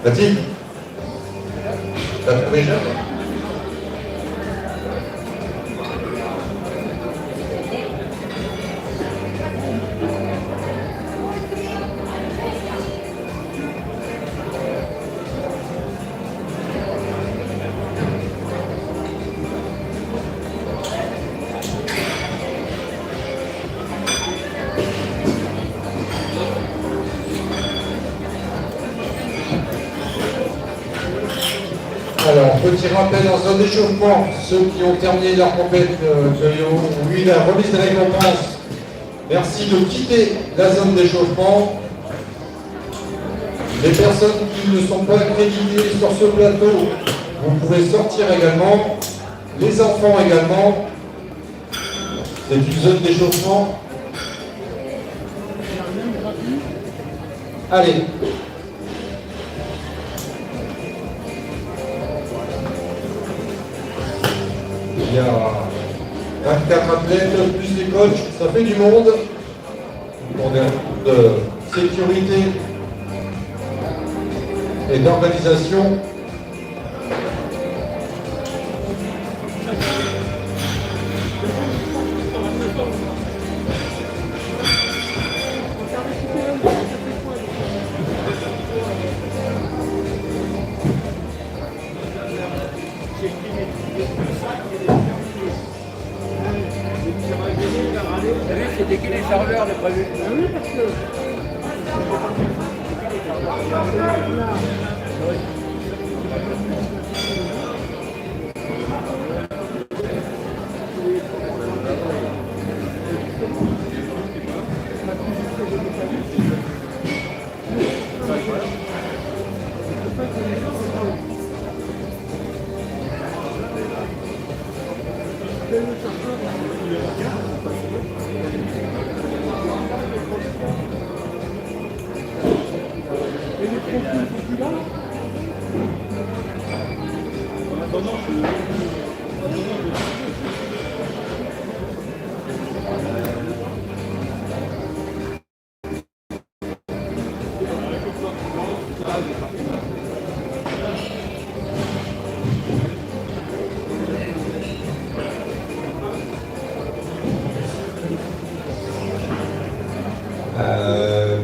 Mathilde, t'as trouvé Jacques? Alors, petit rappel en zone d'échauffement, ceux qui ont terminé leur compète, qui ont eu la remise des récompenses, merci de quitter la zone d'échauffement. Les personnes qui ne sont pas accréditées sur ce plateau, vous pouvez sortir également. Les enfants également. C'est une zone d'échauffement. Allez. Il y a 24 athlètes, plus les coachs, ça fait du monde. Pour des raisons de sécurité et d'organisation. C'était qui les chargeurs, les prévus? Oui, parce que...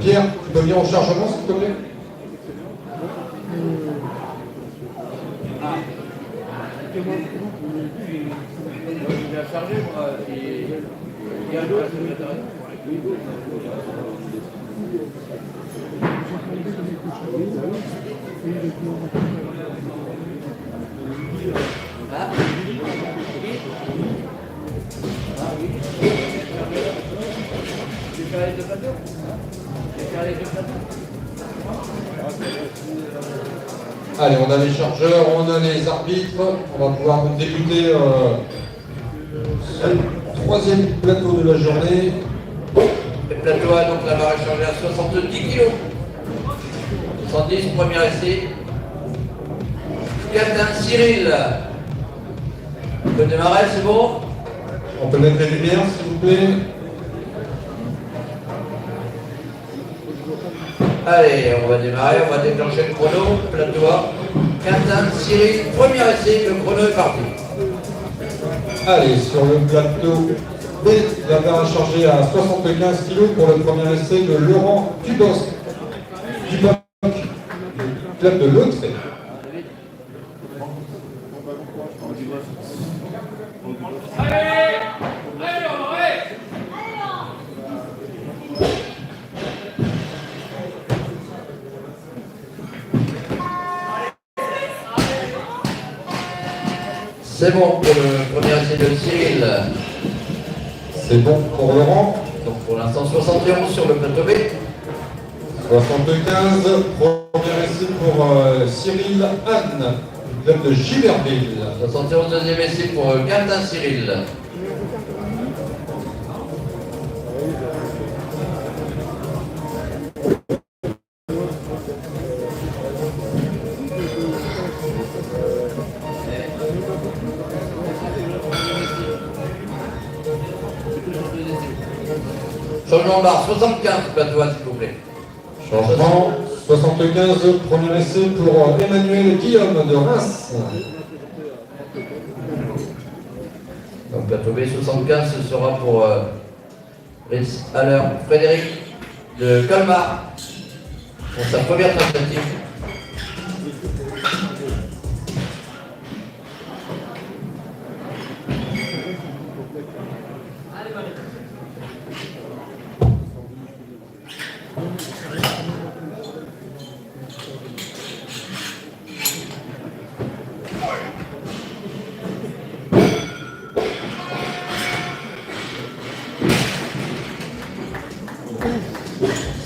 Pierre, tu peux venir au chargement s'il te plaît? Il a chargé, moi, et il y a d'autres, Allez, on a les chargeurs, on a les arbitres, on va pouvoir débuter ce troisième plateau de la journée. Le plateau A, donc la barre est chargée à 70 kg. 70, premier essai. Captain Cyril. On peut démarrer, c'est bon? On peut mettre les lumières s'il vous plaît. Allez, on va démarrer, on va déclencher le chrono, plateau A. Captain Cyril, premier essai, le chrono est parti. Allez, sur le plateau B, la barre est chargée à 75 kg pour le premier essai de Laurent Dubosc, du club de l'Autre. C'est bon pour le premier essai de Cyril. C'est bon pour Laurent. Donc pour l'instant 71 sur le plateau B. 75, premier essai pour Cyril Anne, du club de Giverville. 71 deuxième essai pour Captain Cyril. Changement de barre, 75 plateau A s'il vous plaît. Changement, 75, premier essai pour Emmanuel Guillaume de Reims. Donc plateau B 75, ce sera pour Frédéric de Colmar pour sa première tentative.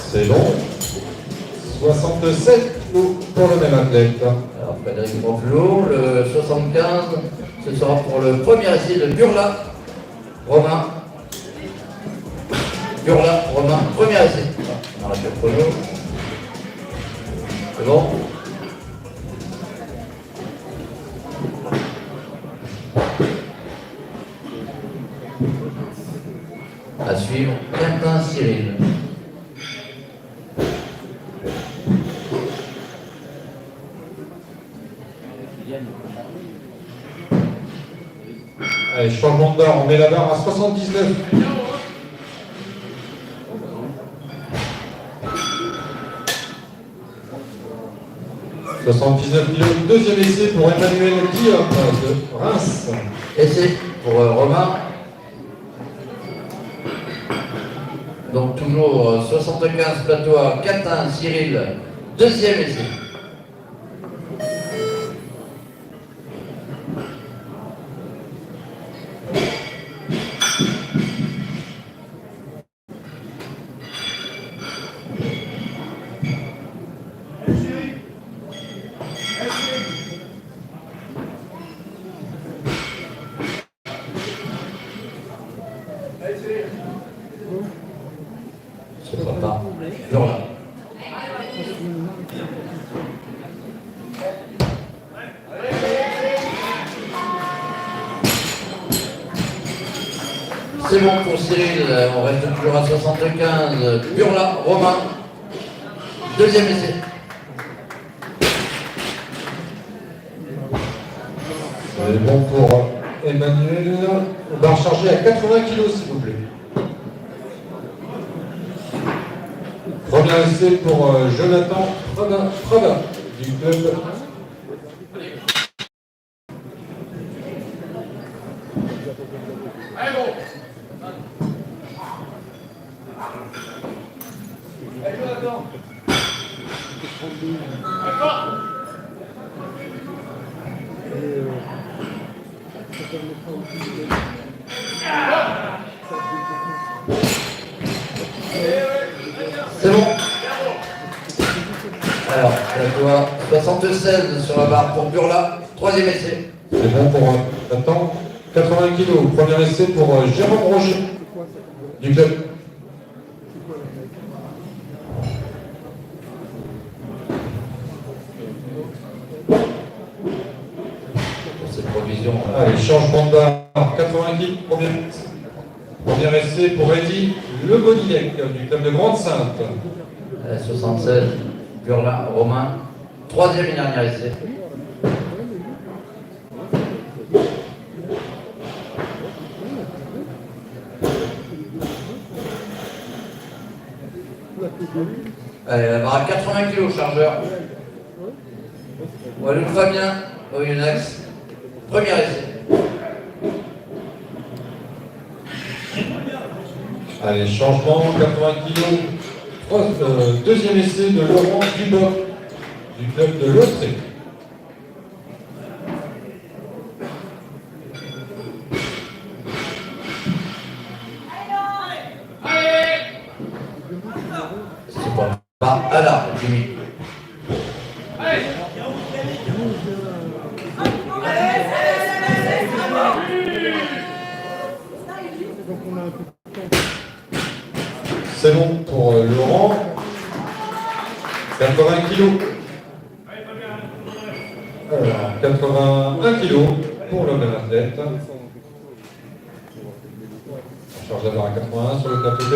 C'est bon. 67 pour le même athlète. Alors Frédéric Bonflot, le 75, ce sera pour le premier essai de Burla, Romain. Burla, Romain, premier essai. On arrête le chrono. C'est bon. À suivre, Quentin Cyril. Allez, changement de barre, on met la barre à 79. « 79 kg, deuxième essai pour Emmanuel Guillaume de Reims. » Essai pour Romain. Donc toujours 75 plateau à Quentin Cyril, deuxième essai. Ce sera pas Burla. C'est bon pour Cyril, on reste toujours à 75. Burla, Romain, deuxième essai. C'est bon pour Emmanuel. Barre chargée à 80 kg, s'il vous plaît. Premier essai pour Jonathan Prada du club. C'est bon. Alors, la loi 76 sur la barre pour Burla, troisième essai. C'est bon pour Jonathan. 80 kg. Premier essai pour Jérôme Roger du club. Pour cette provision. Allez, changement de barre. 80 kg. Premier essai pour Eddy Le Bonillec du club de Grande-Sainte. 76, Burla, Romain, troisième et dernier essai. Allez, la barre à 80 kg chargeur. Walou Fabien, Oyonnax, premier essai. Allez, changement, 80 kg. Deuxième essai de Laurent Duboc du club de Lautré. C'est pas par Ala, Jimmy. C'est bon pour Laurent. 80 kg. Alors, 81 kg pour le même athlète. On charge la barre à 81 sur le plateau B.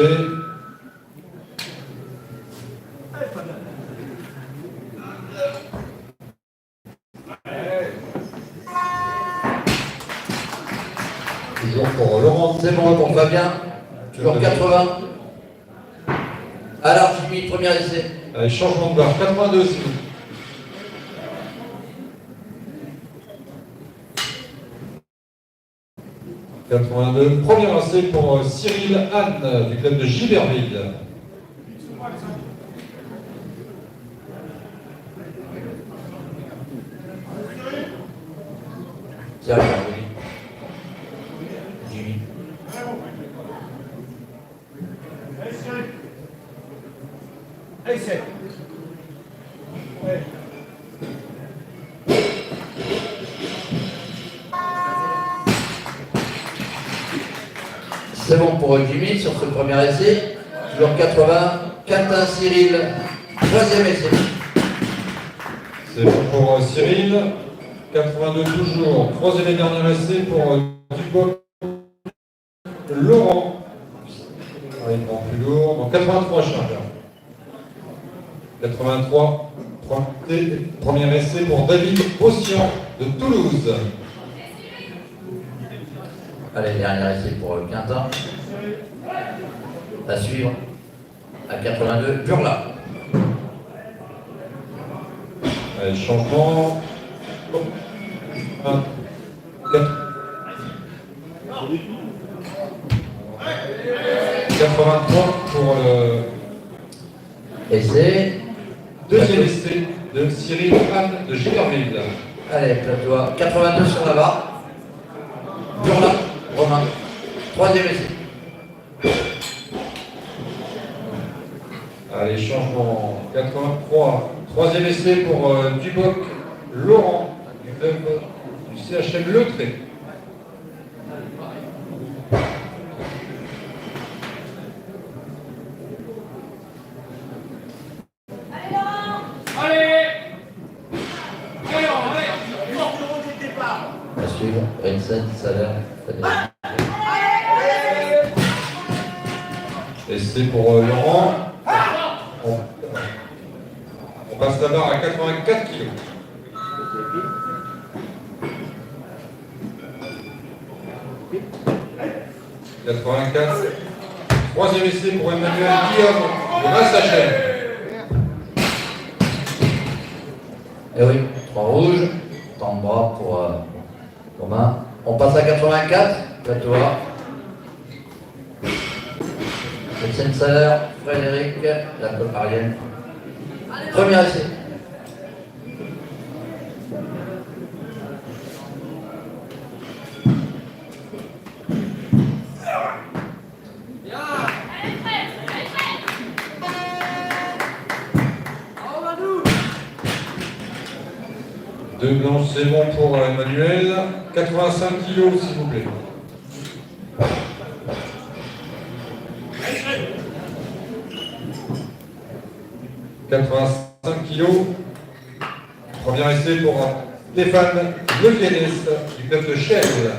pour Laurent. C'est bon pour Fabien. Toujours 80. Alors, Jimmy, premier essai. Allez, changement de barre, 82 s'il vous plaît. Premier essai pour Cyril Anne du club de Giberville. Tiens, oui. Jimmy. Essai. Ouais. C'est bon pour Jimmy sur ce premier essai. Toujours 80. Quentin Cyril. Troisième essai. C'est bon pour Cyril. 82 toujours. Troisième et dernier essai pour Dubois. Laurent. Ah, il prend plus lourd. Donc 83 chargeurs. 83. Premier essai pour David Ossian de Toulouse. Allez, dernier essai pour Quentin. À suivre. À 82. Burla. Allez, changement. 1, 4. 83 pour le Essai. deuxième essai de Cyril Anne de Giberville. Allez, plateau. 82 sur la barre. Burla. Romain. Troisième essai. Allez, changement 83. Troisième essai pour Duboc Laurent du club du CHM Le Trait. À suivre. Rensen, Salaire, Frédéric. Essai pour Laurent. On passe la barre à 84 kg. « 84. Troisième essai pour Emmanuel Guillaume de Massachet. Eh oui, 3 rouges. Temps de bras pour Romain. On passe à 84. Plateau A. Rensen, Salaire, Frédéric, la côte Arienne. Premier essai. Deux blanches, c'est bon pour Emmanuel. 85 kg, s'il vous plaît. « 85 kg. Premier essai pour Stéphane Leviennes du club de Chelles.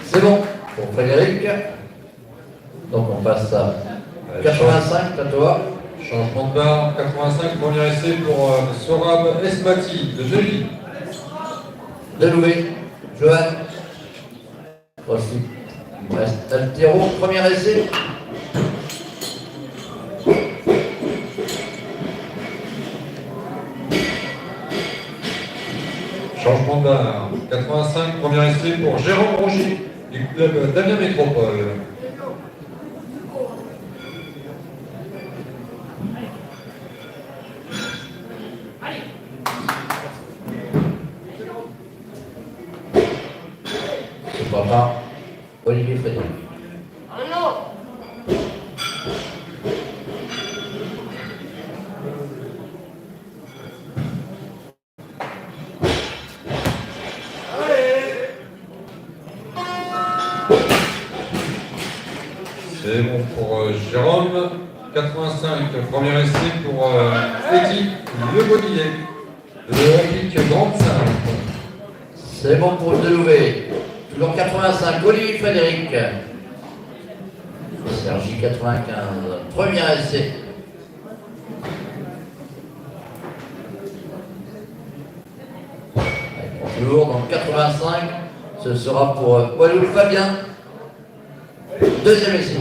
C'est bon pour Frédéric. Donc on passe à 85, plateau A. Changement de barre, 85, premier essai pour Sorab Esmati de Neuilly. Delouvé, Johan. Aussi. Il reste Altero, premier essai. Changement de barre, 85, premier essai pour Jérôme Roger du club d'Amiens Métropole. Papa, Olivier Frédéric. C'est bon pour Jérôme. 85, premier essai pour Eddie Le Bonillet de l'Olympique Grande-Sainte. C'est bon pour Delouvé. Toujours 85, Olivier Frédéric. Sergi 95, premier essai. Lourd dans 85, ce sera pour Walou Fabien. Deuxième essai.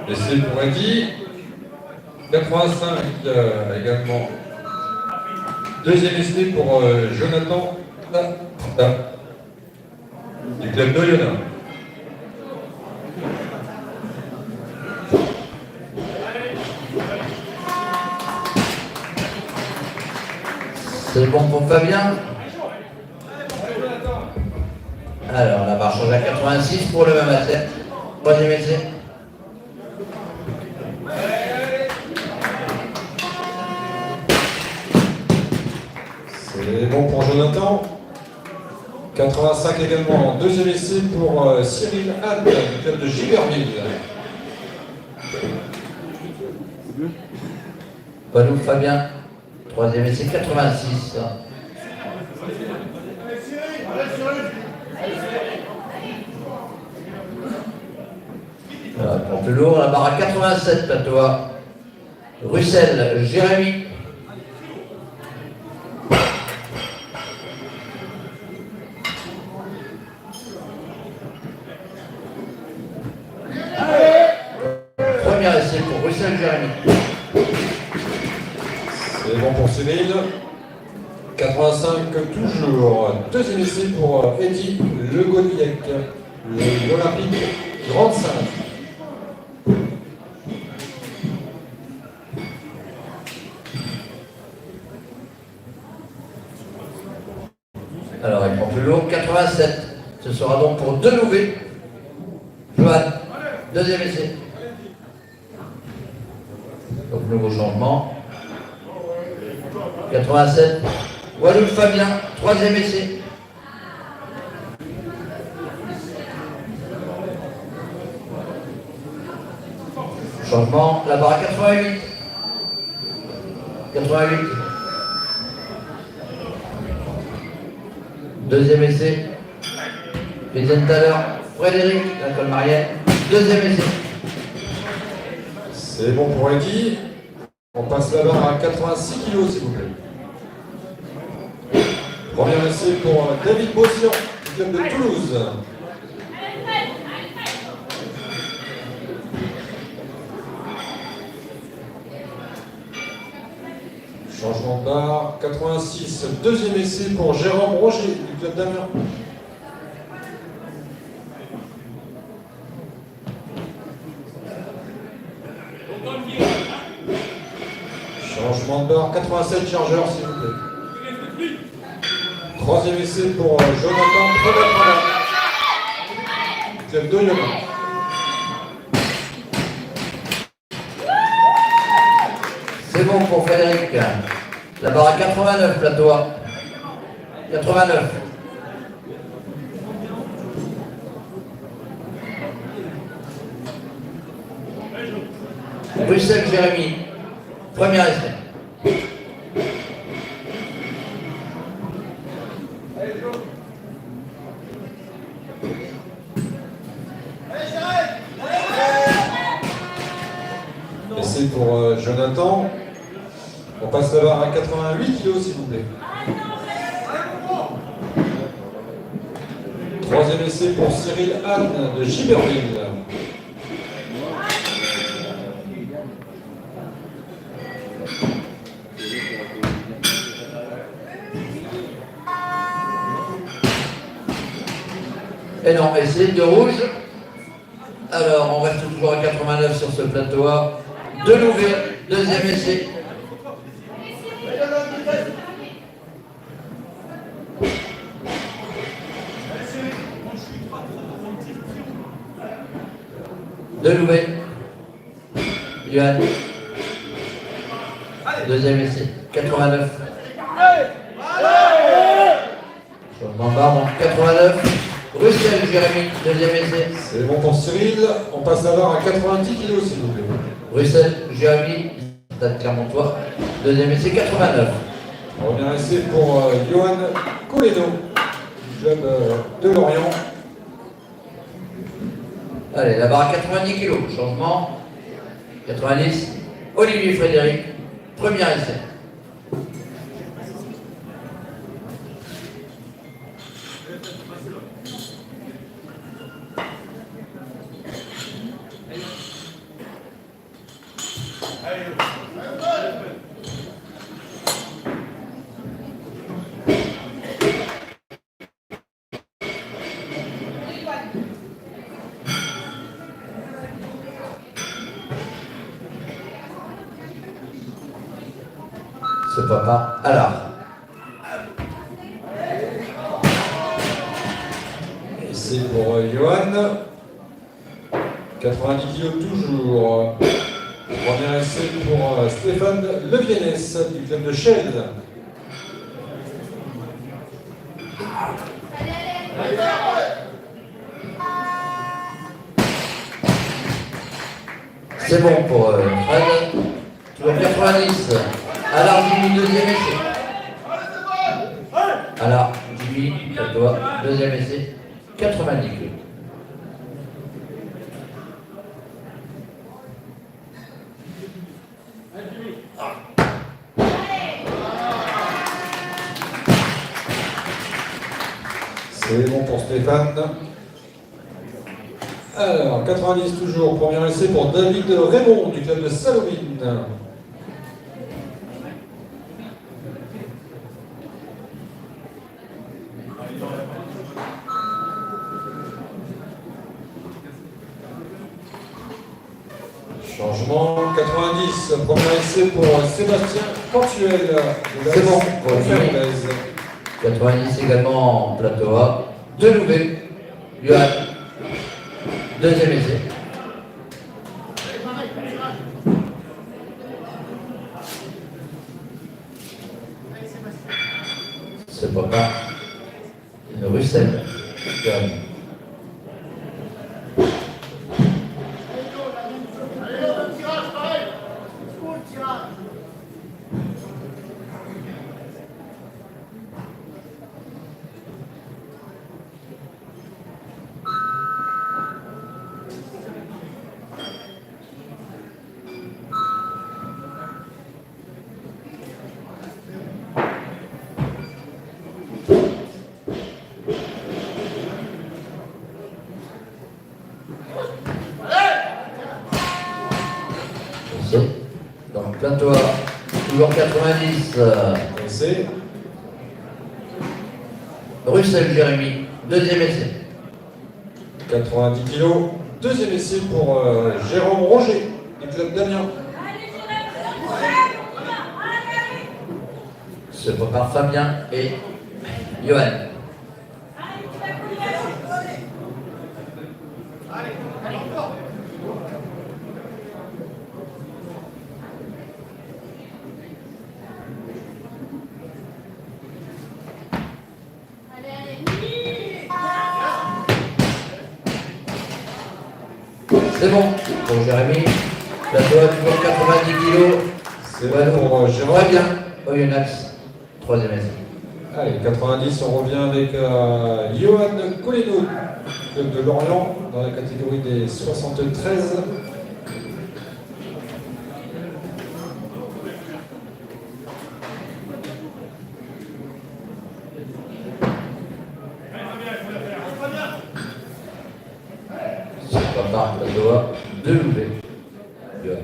Essai pour Eddy. 85 également. Deuxième essai pour Jonathan du club d'Oyonnax. C'est bon pour Fabien. Alors, la barre change à 86 pour le même athlète. Troisième essai. C'est bon pour Jonathan. 85 également. Deuxième essai pour Cyril Anne du club de Giberville. Walou Fabien. Troisième essai 86. Voilà, pour plus lourd, la barre à 87, plateau A. Russell, Jérémy. Premier essai pour Russell, Jérémy. C'est bon pour Cyril. 85 toujours. Deuxième essai pour Eddy Le Goniec, l'Olympique Grande Sainte. Alors, il prend plus lourd, 87. Ce sera donc pour Delouvet. Johan, deuxième essai. Donc, nouveau changement. 87. Walou Fabien, troisième essai. Changement, la barre à 88. 88. Deuxième essai. Wiesenthal, Frédéric, la Colmarienne. Deuxième essai. C'est bon pour Eddy. On passe la barre à 86 kg s'il vous plaît. Premier essai pour David Bossian du club de Toulouse. Changement de barre, 86. Deuxième essai pour Jérôme Roger du club d'Amiens. Changement de barre, 87 chargeurs s'il vous plaît. Troisième essai pour Jonathan Prévat du club d'Oyonnax. C'est bon pour Frédéric. La barre à 89, plateau A. 89. Russell Jérémy. Premier essai. Essai pour Jonathan. On passe la barre à 88 kg s'il vous plaît. Troisième essai pour Cyril Anne de Giberville. Énorme essai de rouge. Alors, on reste toujours à 89 sur ce plateau A. Delouvet, deuxième essai. Delouvet. Johan. Deuxième essai. 89. Changement de barre, donc 89. Bruxelles, Jérémy, deuxième essai. C'est bon pour Cyril. On passe la barre à 90 kg, s'il vous plaît. Bruxelles, Jérémy, Stade Clermontois, deuxième essai, 89. Premier essai pour Johan Coleno, club de Lorient. Allez, la barre à 90 kg. Changement. 90. Olivier Frédéric, premier essai. Ce papa, alors. Et c'est pour Johan. 90 kg toujours. Premier essai pour Stéphane Leviennes du club de Chelles. C'est bon pour Fred. Toujours 90. Alors Jimmy, deuxième essai. Alors Jimmy, à toi, deuxième essai. 90 kg. C'est bon pour Stéphane. Alors, 90 toujours. Premier essai pour David Raymond du club de Salovine. Changement 90. Premier essai pour Sébastien Portuel. C'est bon pour lui. 90 également en plateau A. De Louvet. Johan. Deuxième essai. C'est papa. Bruxelles. Johan. Donc plateau A, toujours 90. Essai. Bruxelles, Jérémy, deuxième essai. 90 kg. Deuxième essai pour Jérôme Roger du club d'Amiens. Se prépare Fabien et Johan. C'est bon pour Jérémy. Plateau A, toujours 90 kg. C'est bon pour Jérôme. Très bien. Oyonnax, troisième essai. Allez, 90, on revient avec Johan Coleno, club de Lorient, dans la catégorie des 73. C'est papa, plateau A, de Louvet. Johan.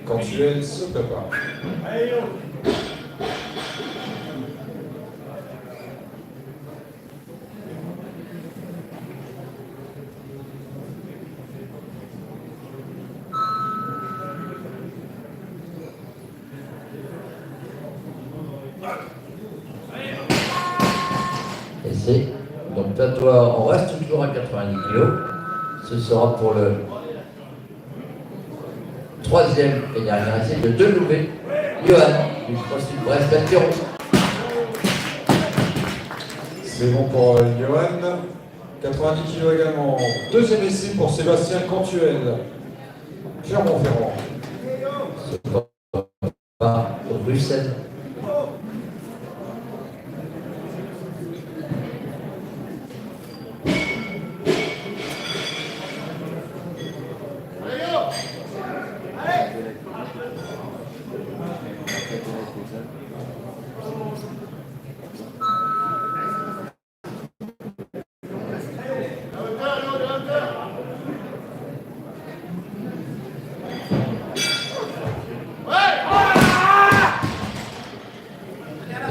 Quand tu es, se prépare. Essai. Donc plateau A, on reste toujours à 90 kg. Ce sera pour le troisième et dernier essai de Delouvet. Johan, du Brest-Berthiron. C'est bon pour Johan. 90 kg également. Deuxième essai pour Sébastien Cantuel. Clermont-Ferrand. C'est pas pour Bruxelles.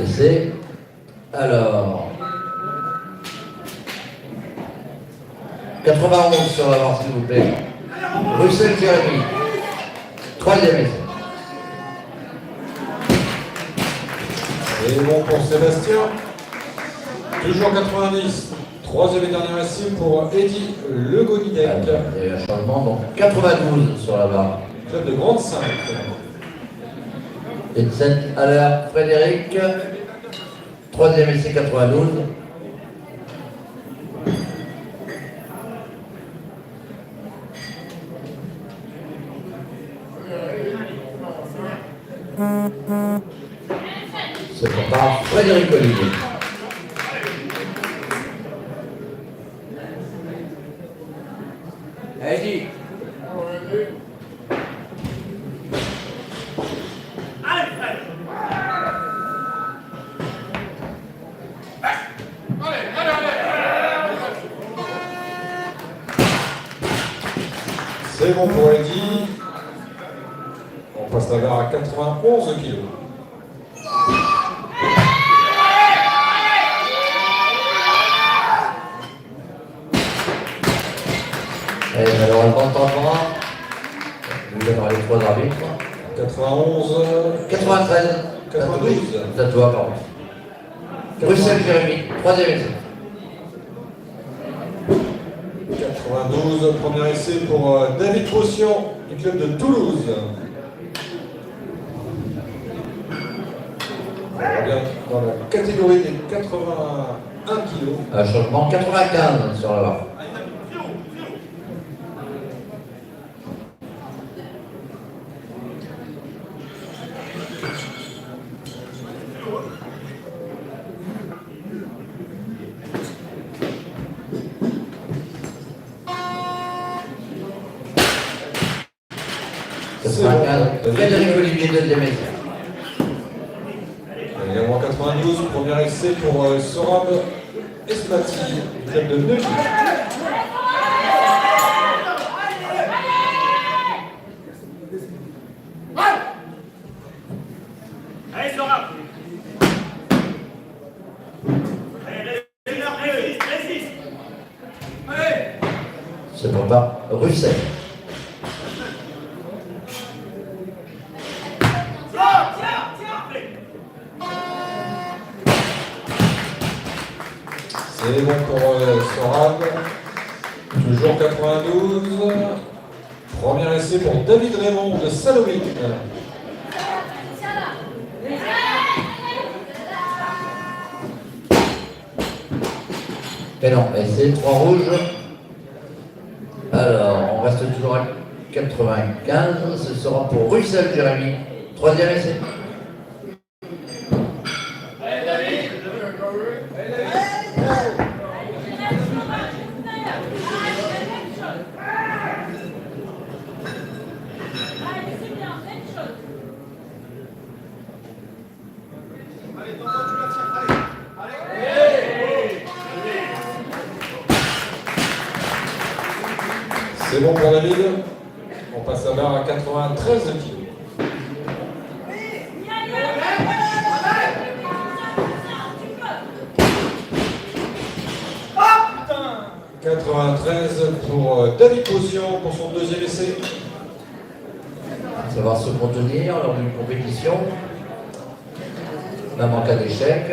Essai. Alors, 91 sur l'avant, s'il vous plaît. Bruxelles Jérémy. Troisième essai. Et bon pour Sébastien. Toujours 90. Troisième et dernier essai pour Eddy Le Gonidec. Il y a eu un changement, donc 92 sur la barre. Club de Grande 5. Vincent Haller, Frédéric. Troisième essai 92. C'est pour par Frédéric Olivier. Allez-y. C'est bon pour Eddy. On passe la barre à 91 kg. Et malheureusement, temps droit. Vous allez avoir les trois arbitres. 91. 93. 92. Ça te voit, pardon. Bruxelles Jérémy, troisième essai. 92, premier essai pour David Potion du club de Toulouse. On revient dans la catégorie des 81 kg. Un changement 95 sur la barre. Frédéric Olivier, deuxième essai. Également 92, premier essai pour Sorab Esmati du club de Neuilly. Allez, Sorab. Résiste. Allez. C'est pour par Russell. C'est bon pour Sorab. Toujours 92. Premier essai pour David Raymond de Salomé. Et non, essai, 3 rouges. Alors, on reste toujours à 95. Ce sera pour Russell Jérémy. Troisième essai. C'est bon pour David. On passe la barre à 93 kg. 93 pour David Potion pour son deuxième essai. Savoir se contenir lors d'une compétition. Même en cas d'échec.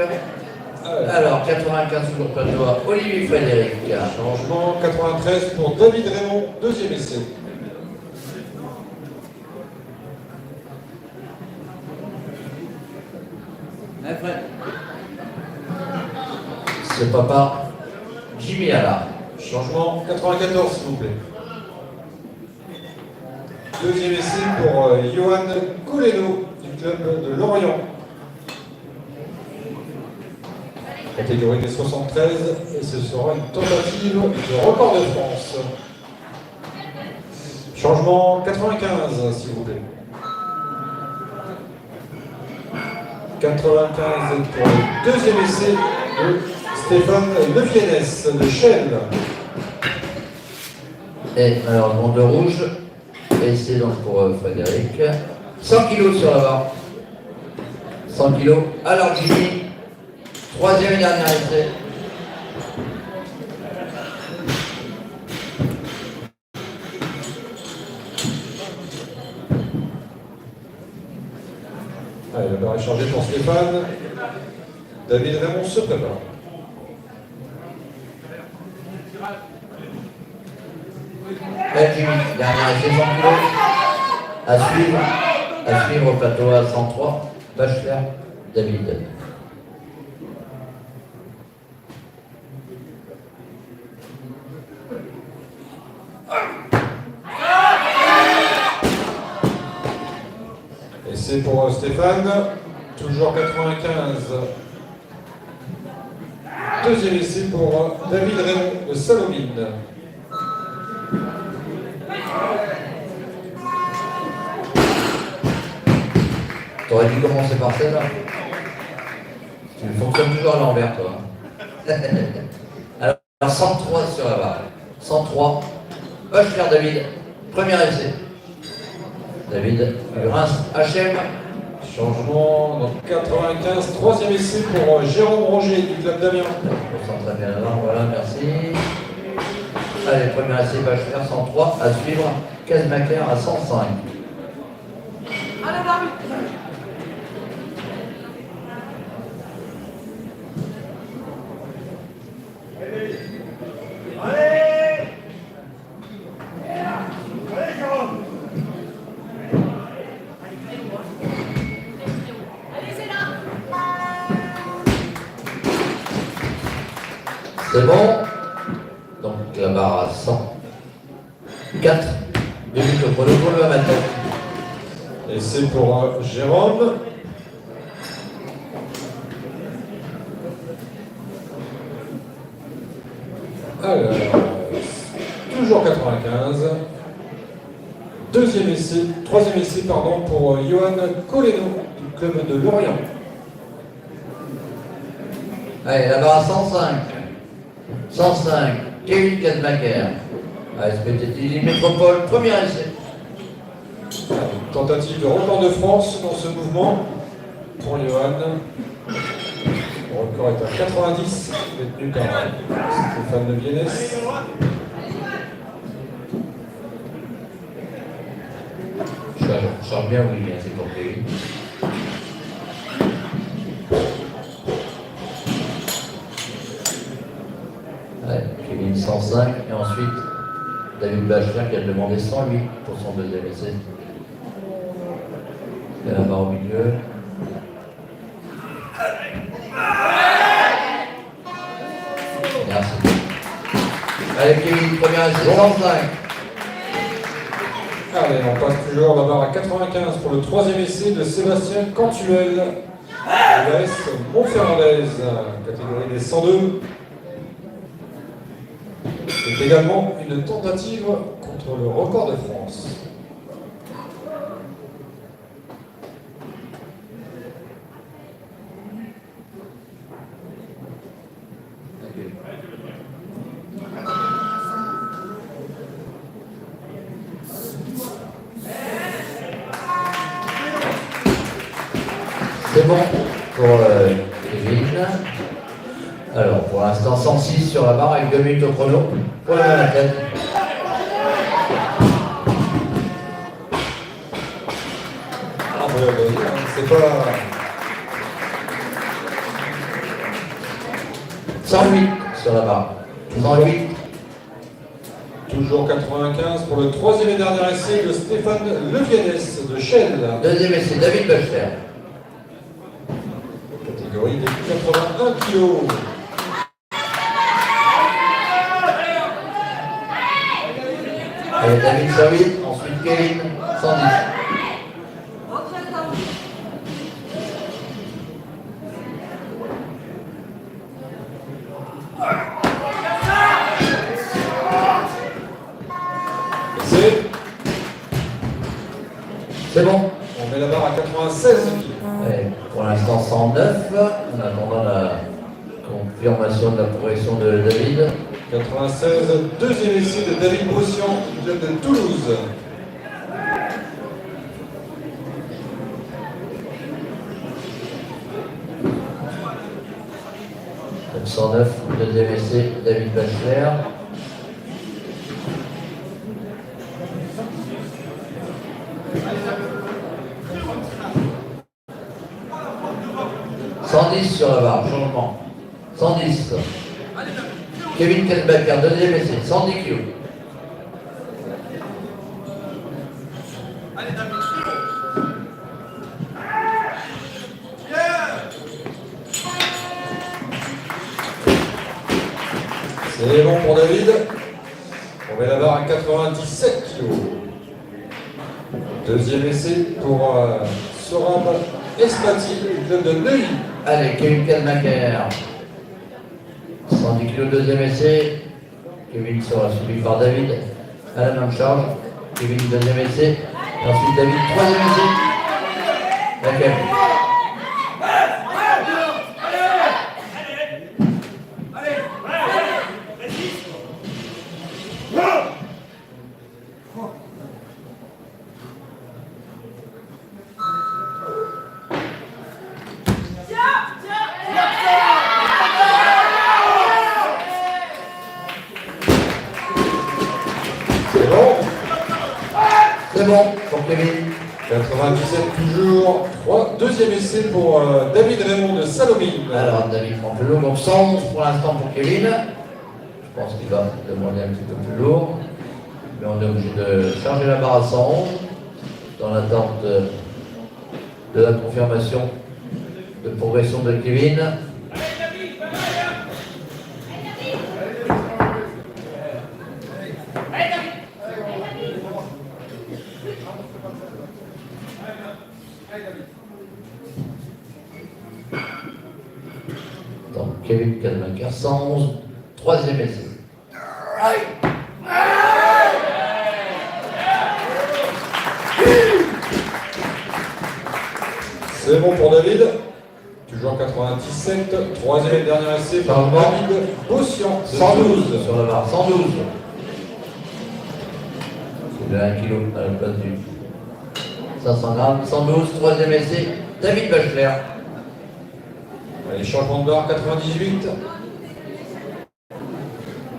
Alors, 95 toujours plateau à Olivier Frédéric. Changement 93 pour David Raymond, deuxième essai. C'est papa Jimmy Allard. Changement 94, s'il vous plaît. Deuxième essai pour Johan Coleno du club de Lorient. Catégorie des 73, et ce sera une tentative de record de France. Changement 95, s'il vous plaît. 95 pour le deuxième essai de Stéphane Leviennes de Chelles. Et malheureusement de rouge. Et c'est donc pour Frédéric. 100 kilos sur la barre. 100 kilos. Alors Jimmy, troisième et dernier essai. Allez, la barre est chargée pour Stéphane. David Raymond se prépare. Et Jimmy, dernier essai 100 kilos. À suivre au plateau à 103. Bachelor, David. Et c'est pour Stéphane, toujours 95. Deuxième essai pour David Raymond de Salovine. T'aurais dû commencer par celle-là. Tu fonctionnes toujours à l'envers, toi. Alors, 103 sur la barre. 103. Bachelor, David. Premier essai. David, Reims, HM. Changement dans 95, troisième essai pour Jérôme Roger du club d'Amiens. Concentre bien là, voilà, merci. Allez, premier essai, Bachelor, 103. À suivre, Casmaker à 105. Allez, David. C'est bon. Donc la barre à 100. 4 minutes au chrono pour le amateur. Et c'est pour Jérôme. Alors, toujours 95. Troisième essai pour Johan Coleno du club de Lorient. Allez, la barre à 105. 105. Kevin Kasmaker. SPTT Métropole, premier essai. Tentative de record de France dans ce mouvement pour Johan. Le record est à 90, détenu par Stéphane Leviennes. Je sors bien, oui, c'est pour Kevin. Ouais, Kevin 105, et ensuite David Bachelor qui a demandé 108 pour son deuxième essai. Et la barre au milieu. Merci. Allez Kevin, premier essai 105. Allez, on passe toujours la barre à 95 pour le troisième essai de Sébastien Cantuel de l'AS Montferrandaise, catégorie des 102. C'est également une tentative contre le record de France. C'est bon pour Kevin. Alors, pour l'instant, 106 sur la barre avec 2 minutes au chrono pour le même athlète. C'est pas... 108 sur la barre. 108. Toujours 95 pour le troisième et dernier essai de Stéphane Leviennes de Chelles. Deuxième essai, David Bachelor. catégorie des 81 kilos. Allez, David sur 8, ensuite Kevin, 110. Retraite à vous. C'est bon. On met la barre à 96 kilos. Allez, pour l'instant 109, en attendant la confirmation de la progression de David. 96, deuxième essai de David Brossian, du club de Toulouse. Donc 109, deuxième essai, David Bachelard. Sur la barre, changement. 110. Kevin Kenbacker, deuxième essai, 110 kg. C'est bon pour David. On met la barre à 97 kg. Deuxième essai pour Sorab Esmati, du club de Neuilly. Allez, Kevin Kenbacker. 110 kg, deuxième essai. Kevin sera suivi par David à la même charge. Kevin, deuxième essai. Et ensuite David, troisième essai. D'accord. C'est bon pour Kevin. 97 toujours. Deuxième essai pour David Raymond de Salomine. Alors David prend plus lourd, donc 111 pour l'instant pour Kevin. Je pense qu'il va demander un petit peu plus lourd. Mais on est obligé de charger la barre à 111 dans l'attente de la confirmation de progression de Kevin. Donc Kevin Kenbacker, 111, troisième essai. C'est bon pour David. Toujours 97. Troisième et dernier essai pour David Bossian. 112 sur la barre, 112. C'est de 1 kg à la place du 500 grammes. 112, troisième essai, David Bachelard. Allez, changement de barre, 98.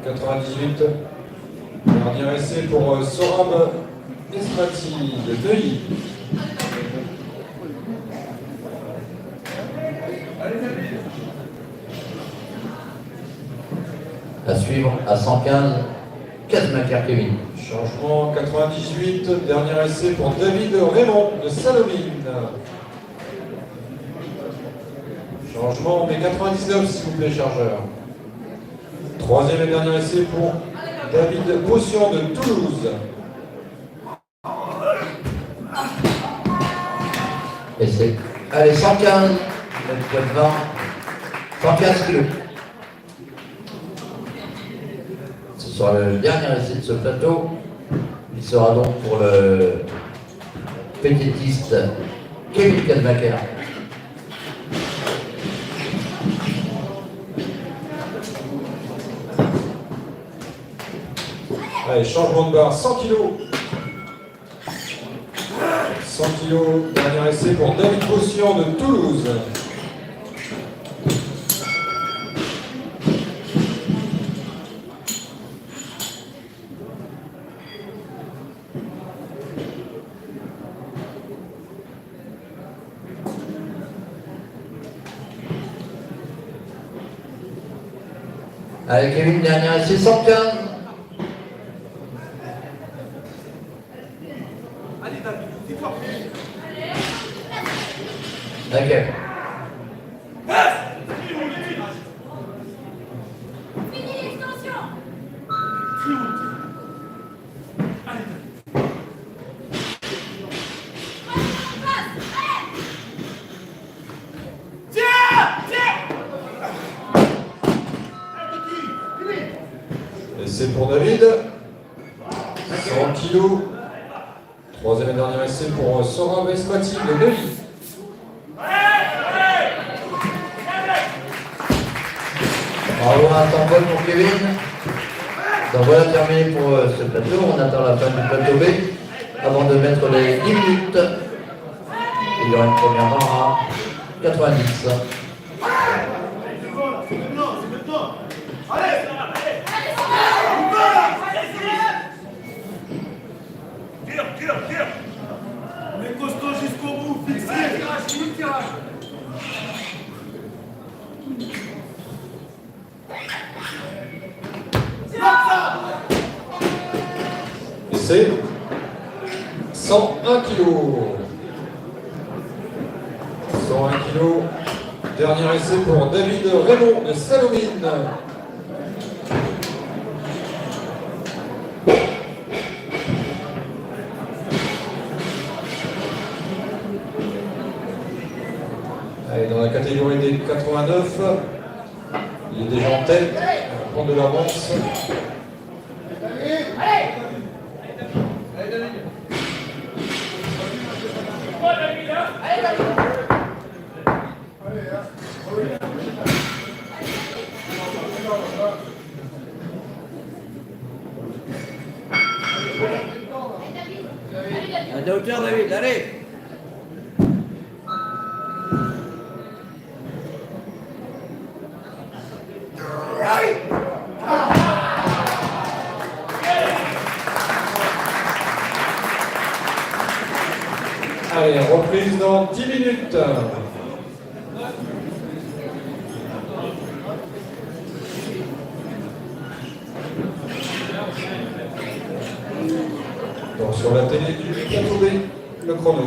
98. Dernier essai pour Sorab Esmati de Neuilly. À suivre à 115, Kenbacker Kevin. Changement 98, dernier essai pour David Raymond de Salomine. Changement, mais 99 s'il vous plaît, chargeur. Troisième et dernier essai pour David Bossian de Toulouse. Essai. Allez, 115, le poids de 20, 115 kg. Ce sera le dernier essai de ce plateau. Il sera donc pour le pététiste Kevin Kenbacker. Allez, changement de barre, 100 kg. 100 kg, dernier essai pour David Bossian de Toulouse. Allez, Kevin, dernier essai, 115. Allez, David, c'est fort. Ok. Et c'est pour David. 100 kilos. Troisième et dernier essai pour Sora Vesmati de Neuilly. Bravo, un temps bon pour Kevin. Donc voilà terminé pour ce plateau. On attend la fin du plateau B avant de mettre les 10 minutes. Il y aura une première barre à 90. On est costaud jusqu'au bout, fixé. Et c'est 101 kilos. 101 kilos. Dernier essai pour David Raymond de Salovine. Allez, dans la catégorie des 89, il est déjà en tête, il va prendre de l'avance. À de hauteur, David, allez! Allez, reprise dans 10 minutes. Donc sur la télé du plateau B, le chrono.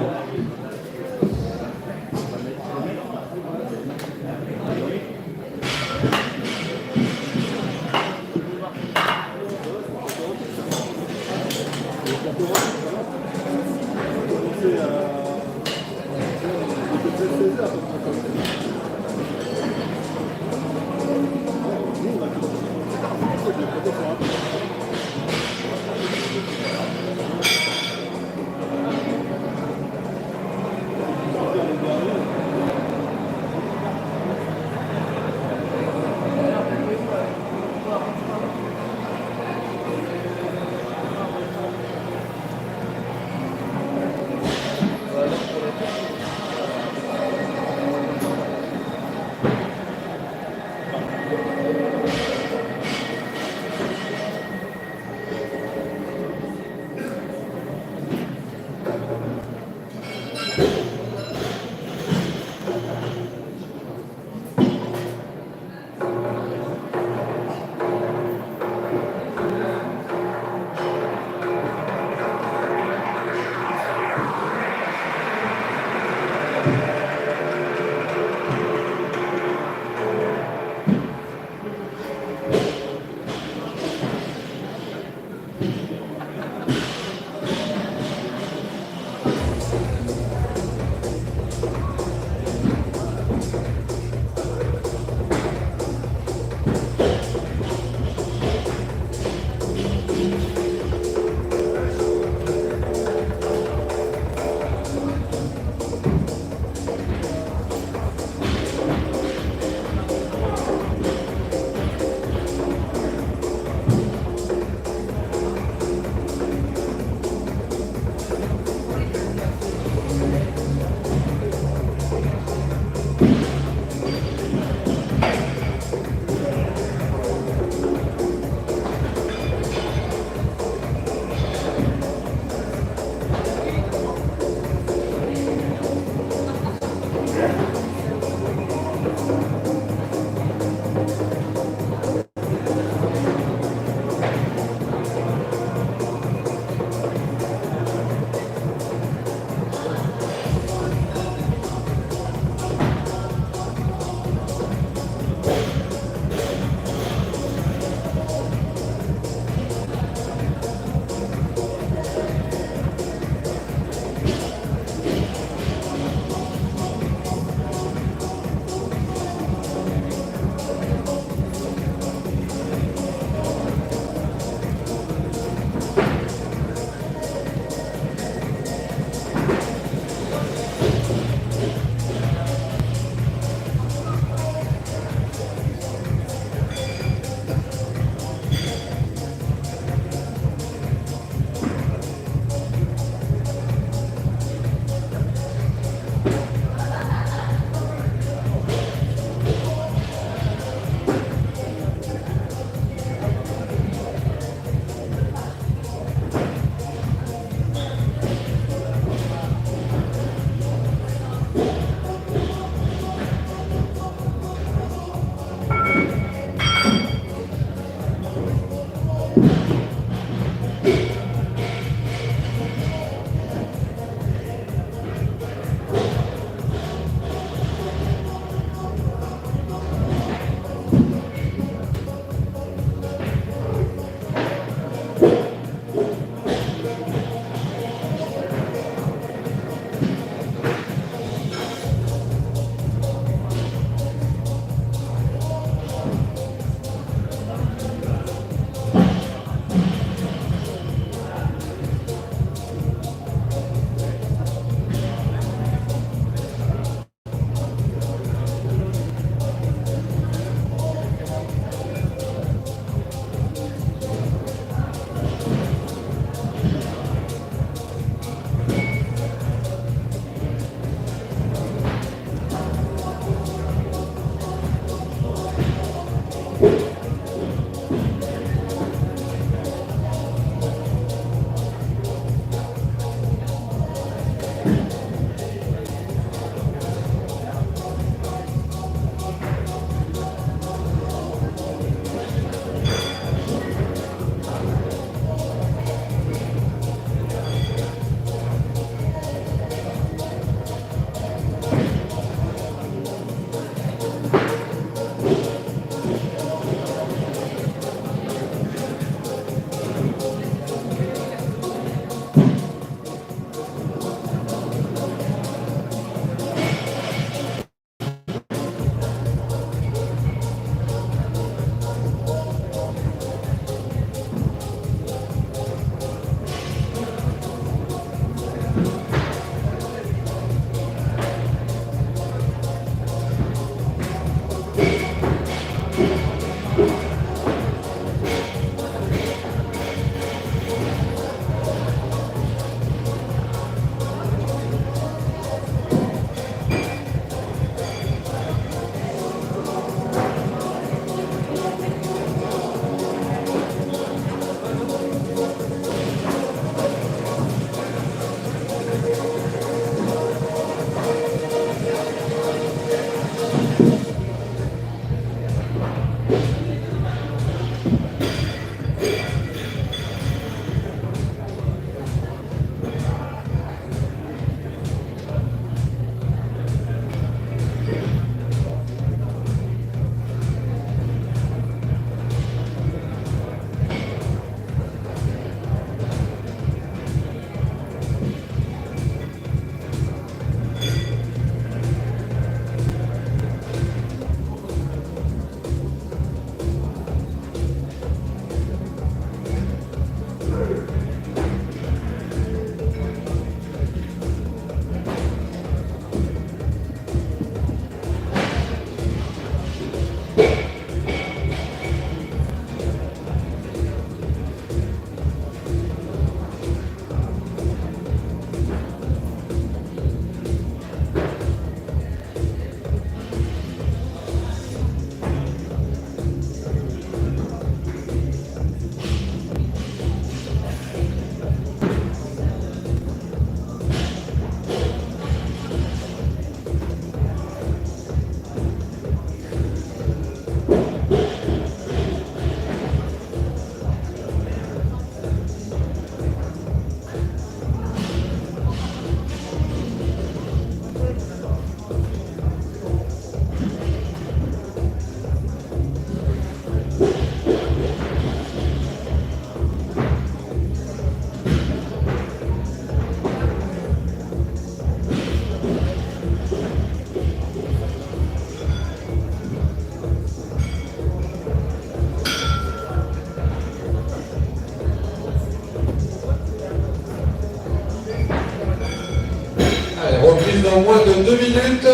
2 minutes.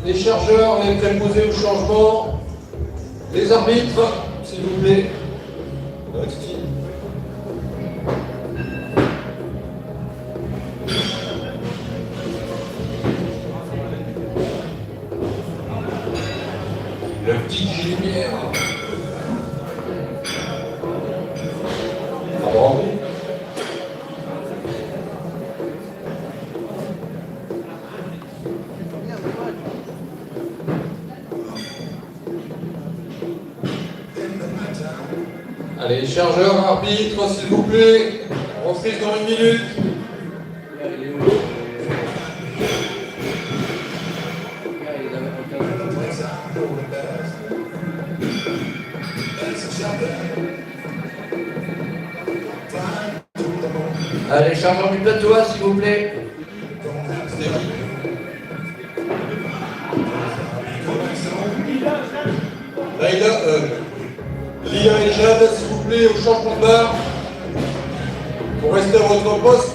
Les chargeurs, les préposés au changement. Les arbitres, s'il vous plaît. Restez. Le petit lumière. Ah bon. Allez, chargeur, arbitre, s'il vous plaît. Reprise dans 1 minute. Allez, chargeur du plateau, s'il vous plaît. Lia et Jade, s'il vous plaît, au changement de barre. Pour rester à votre poste.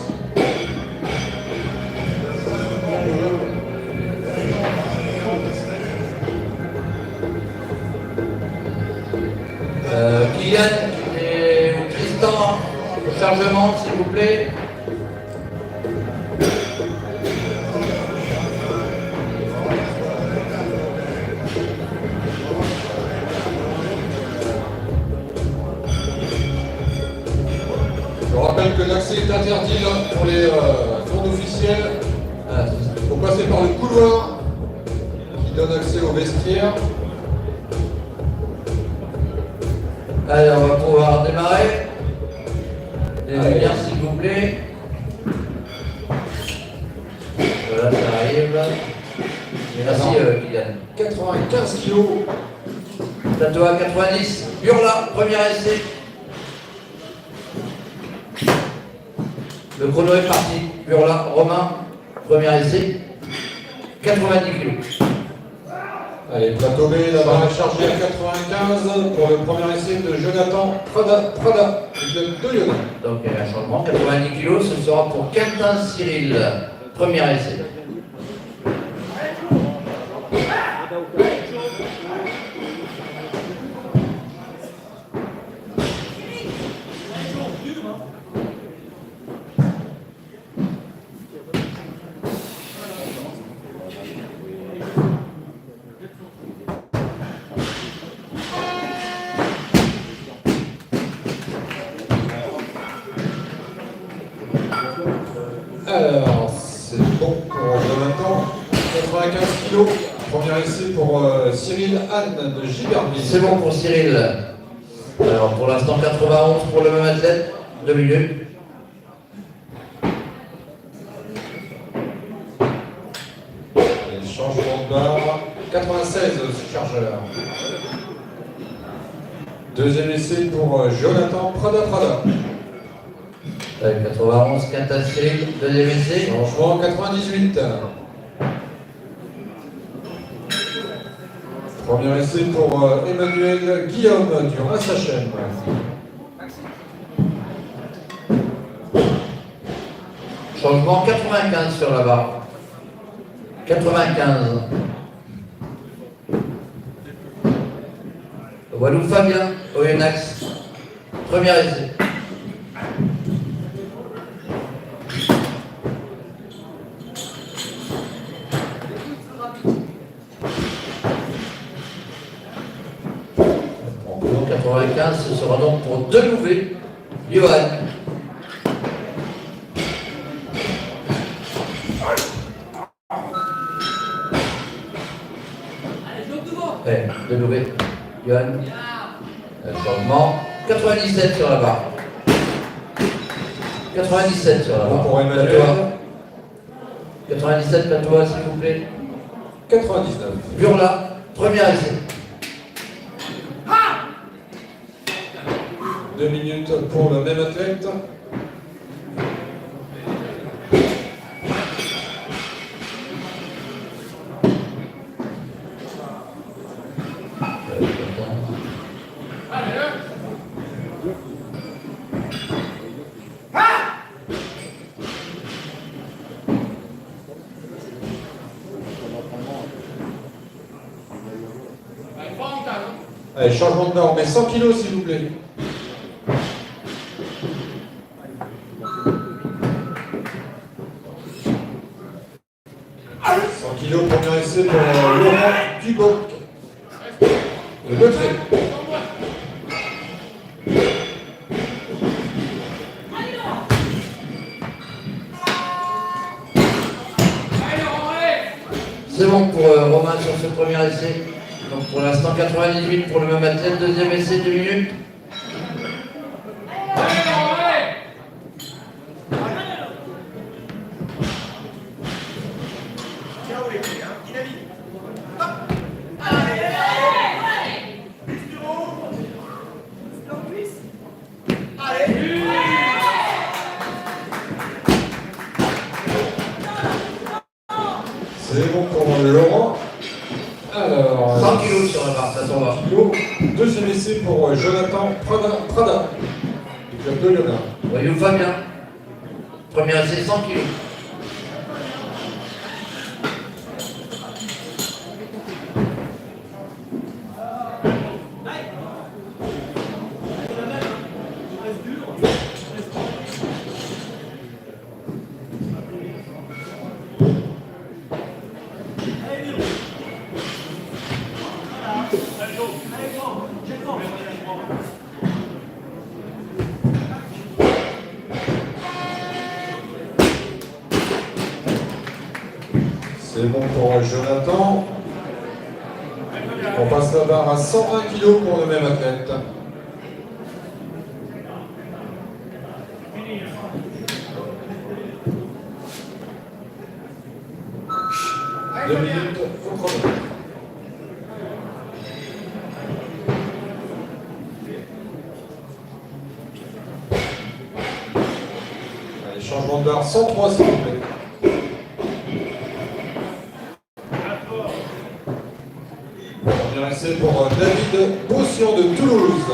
Kylian et Tristan, au chargement, s'il vous plaît. Je rappelle que l'accès est interdit là, pour les tours officiels. Il faut passer par le couloir qui donne accès au vestiaire. Allez, on va pouvoir démarrer. Les lumières, s'il vous plaît. Voilà, ça arrive. Merci, Kylian. 95 kilos. Plateau à 90. Burla, premier essai. Le chrono est parti. Burla, Romain, premier essai. 90 kg. Allez, plateau B, la barre est chargée à 95 pour le premier essai de Jonathan Prada, du club de Lyon. Donc il y a un changement. 90 kg, ce sera pour Quentin Cyril. Premier essai. Alors, c'est bon pour Jonathan, 95 kg. Premier essai pour Cyril Anne de Giberville. C'est bon pour Cyril. Alors pour l'instant 91 pour le même athlète. 2 minutes. Et changement de barre, 96 chargeur. Deuxième essai pour Jonathan Prada. Avec 91, Quentin Cyril, deuxième essai. Changement 98. Premier essai pour Emmanuel Guillaume du SHM. Changement 95 sur la barre. 95. Walou Fabien, Oyonnax. Premier essai. En 95, ce sera donc pour De Louvet, Johan. De Louvet, Johan. Changement 97 sur la barre. 97 sur la barre. Pour Emmanuel. 97, Platois, s'il vous plaît. 99. Burla, premier essai. 2 minutes pour le même athlète. Allez, changement de norme, mais 100 kg s'il vous plaît. Kilo, premier essai pour Laurent Duboc. Le retrait. C'est bon pour Romain sur ce premier essai. Donc pour l'instant 98 pour le même athlète. Deuxième essai, 2 minutes. C'est bon pour Laurent. Alors, 100 kg sur la barre, ça s'en va. Deuxième essai pour Jonathan Prada. Du club de Léonard. Voyons Fabien. Premier essai, 100 kg. C'est bon pour Jonathan. On passe la barre à 120 kg pour le même athlète. Deux minutes au chrono. Allez, changement de barre, 103 s'il vous plaît. Premier essai pour David Bossian de Toulouse.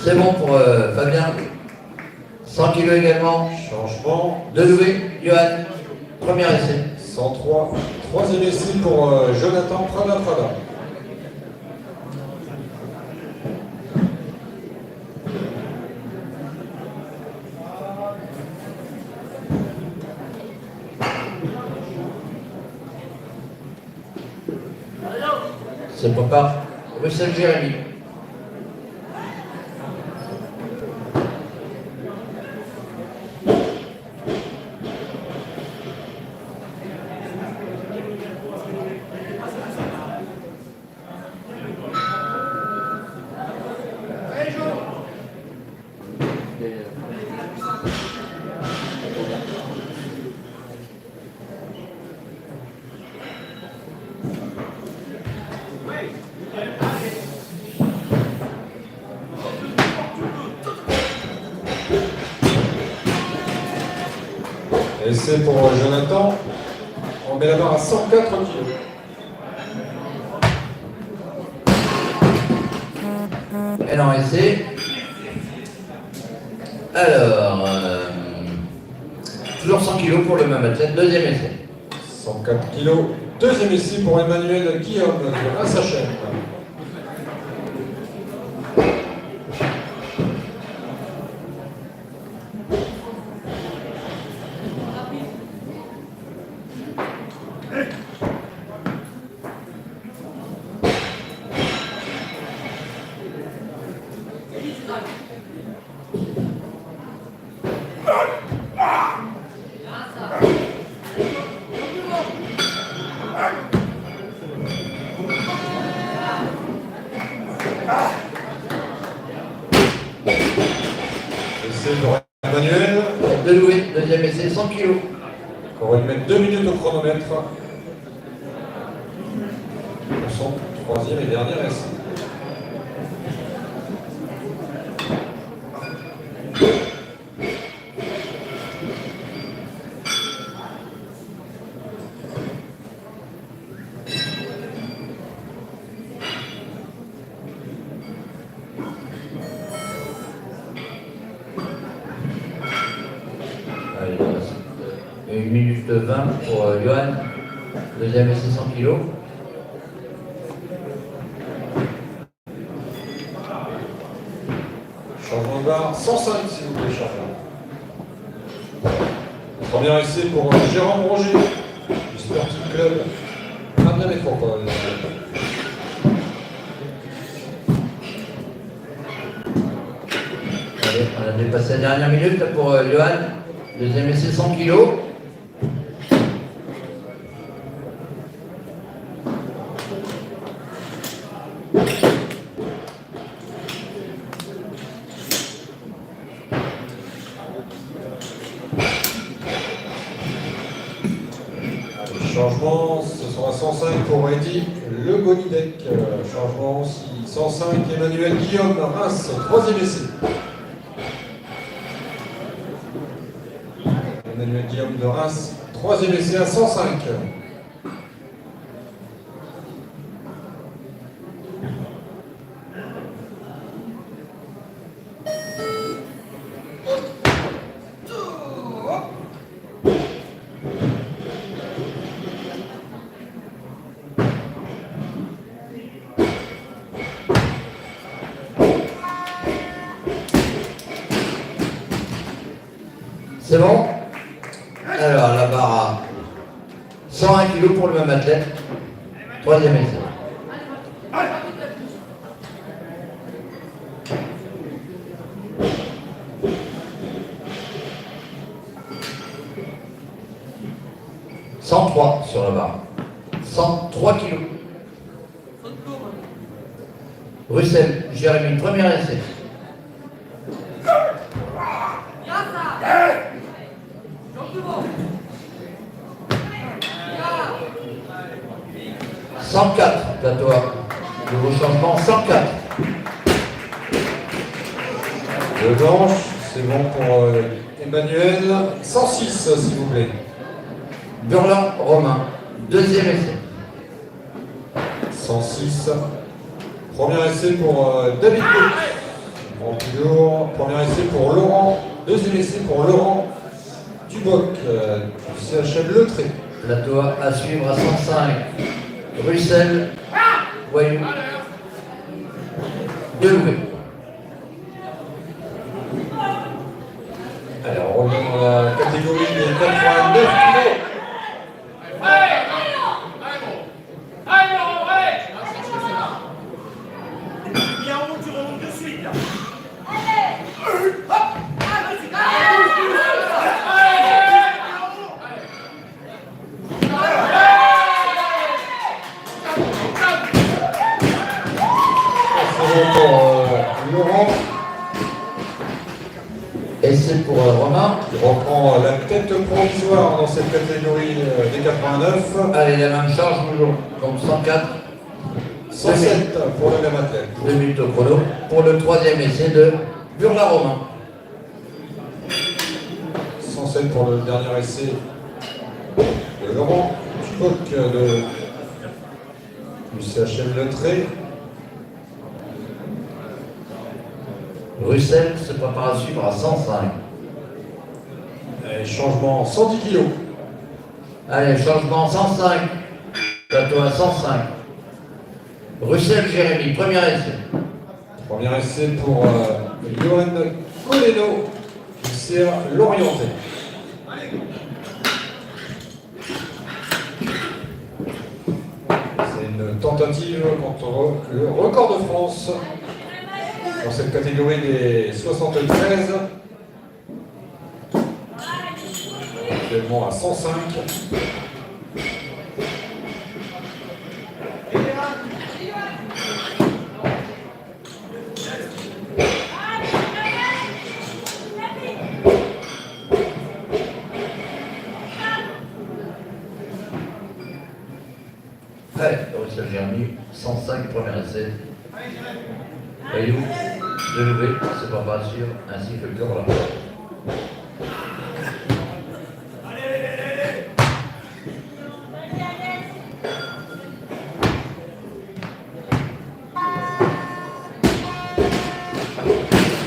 C'est bon pour Fabien. 100 kg également. Changement. De Louis, Johan. Premier essai. 103. Troisième essai pour Jonathan Prada. Se prépare Russell Jérémy. Essai pour Jonathan. On met la barre à 104 kg. Énorme essai. Alors, toujours 100 kg pour le même athlète. Deuxième essai. 104 kg. Deuxième essai pour Emmanuel Guillaume de SHM. Essai pour Emmanuel. De Louis, deuxième essai, 100 kg. On va lui mettre 2 minutes au chronomètre. Pour son troisième et dernier essai. Allez, il reste 1 minute 20 pour Johan. Deuxième essai, 100 kg. victoire. 105 s'il vous plaît, champion. Premier essai pour Jérôme Roger, du Sporting Club Amiens Métropole. Allez, on a dépassé la dernière minute pour Johan. Deuxième essai 100 kg. Changement, ce sera 105 pour Eddy Le Bonidec. Changement aussi 105, Emmanuel Guillaume, Reims, troisième essai. Emmanuel Guillaume de Reims, troisième essai à 105. C'est bon? Alors, la barre à 101 kg pour le même athlète. Troisième essai. 103 sur la barre. 103 kg. Bruxelles, Jérémy, premier essai. Yassa. Jean-Claude. 104, plateau A. Nouveau changement, 104. Le blanche, c'est bon pour Emmanuel. 106 s'il vous plaît. Burlin, Romain, deuxième essai. 106. Premier essai pour David Cook. Bon, toujours. Premier essai pour Laurent. Deuxième essai pour Laurent Duboc du CHL Le Trait. Plateau A à suivre à 105. Bruxelles, Voyou, Deloué. Alors, on revient dans la catégorie des 89 kilos. Il y a un mot qui remonte de suite là. C'est bon pour Laurent. Essai pour Romain. Il reprend la tête provisoire dans cette catégorie des 89. Allez, la même charge toujours. Donc 104. 107 pour le même athlète. 2 minutes au chrono. Pour le troisième essai de Burlin Romain. 107 pour le dernier essai de Laurent Duboc du CHL Le Trait. Bruxelles se prépare à suivre à 105. Et changement 110 kg. Allez, changement 105. Plateau à 105. Bruxelles, Jérémy, premier essai. Premier essai pour Johan Coleno du CR Lorientais. C'est une tentative contre le record de France dans cette catégorie des 73. Actuellement à 105. Allez, Bruxelles, Jérémy, 105, premier essai. Voyou, Deloué, c'est pas sûr, ainsi que Burlin.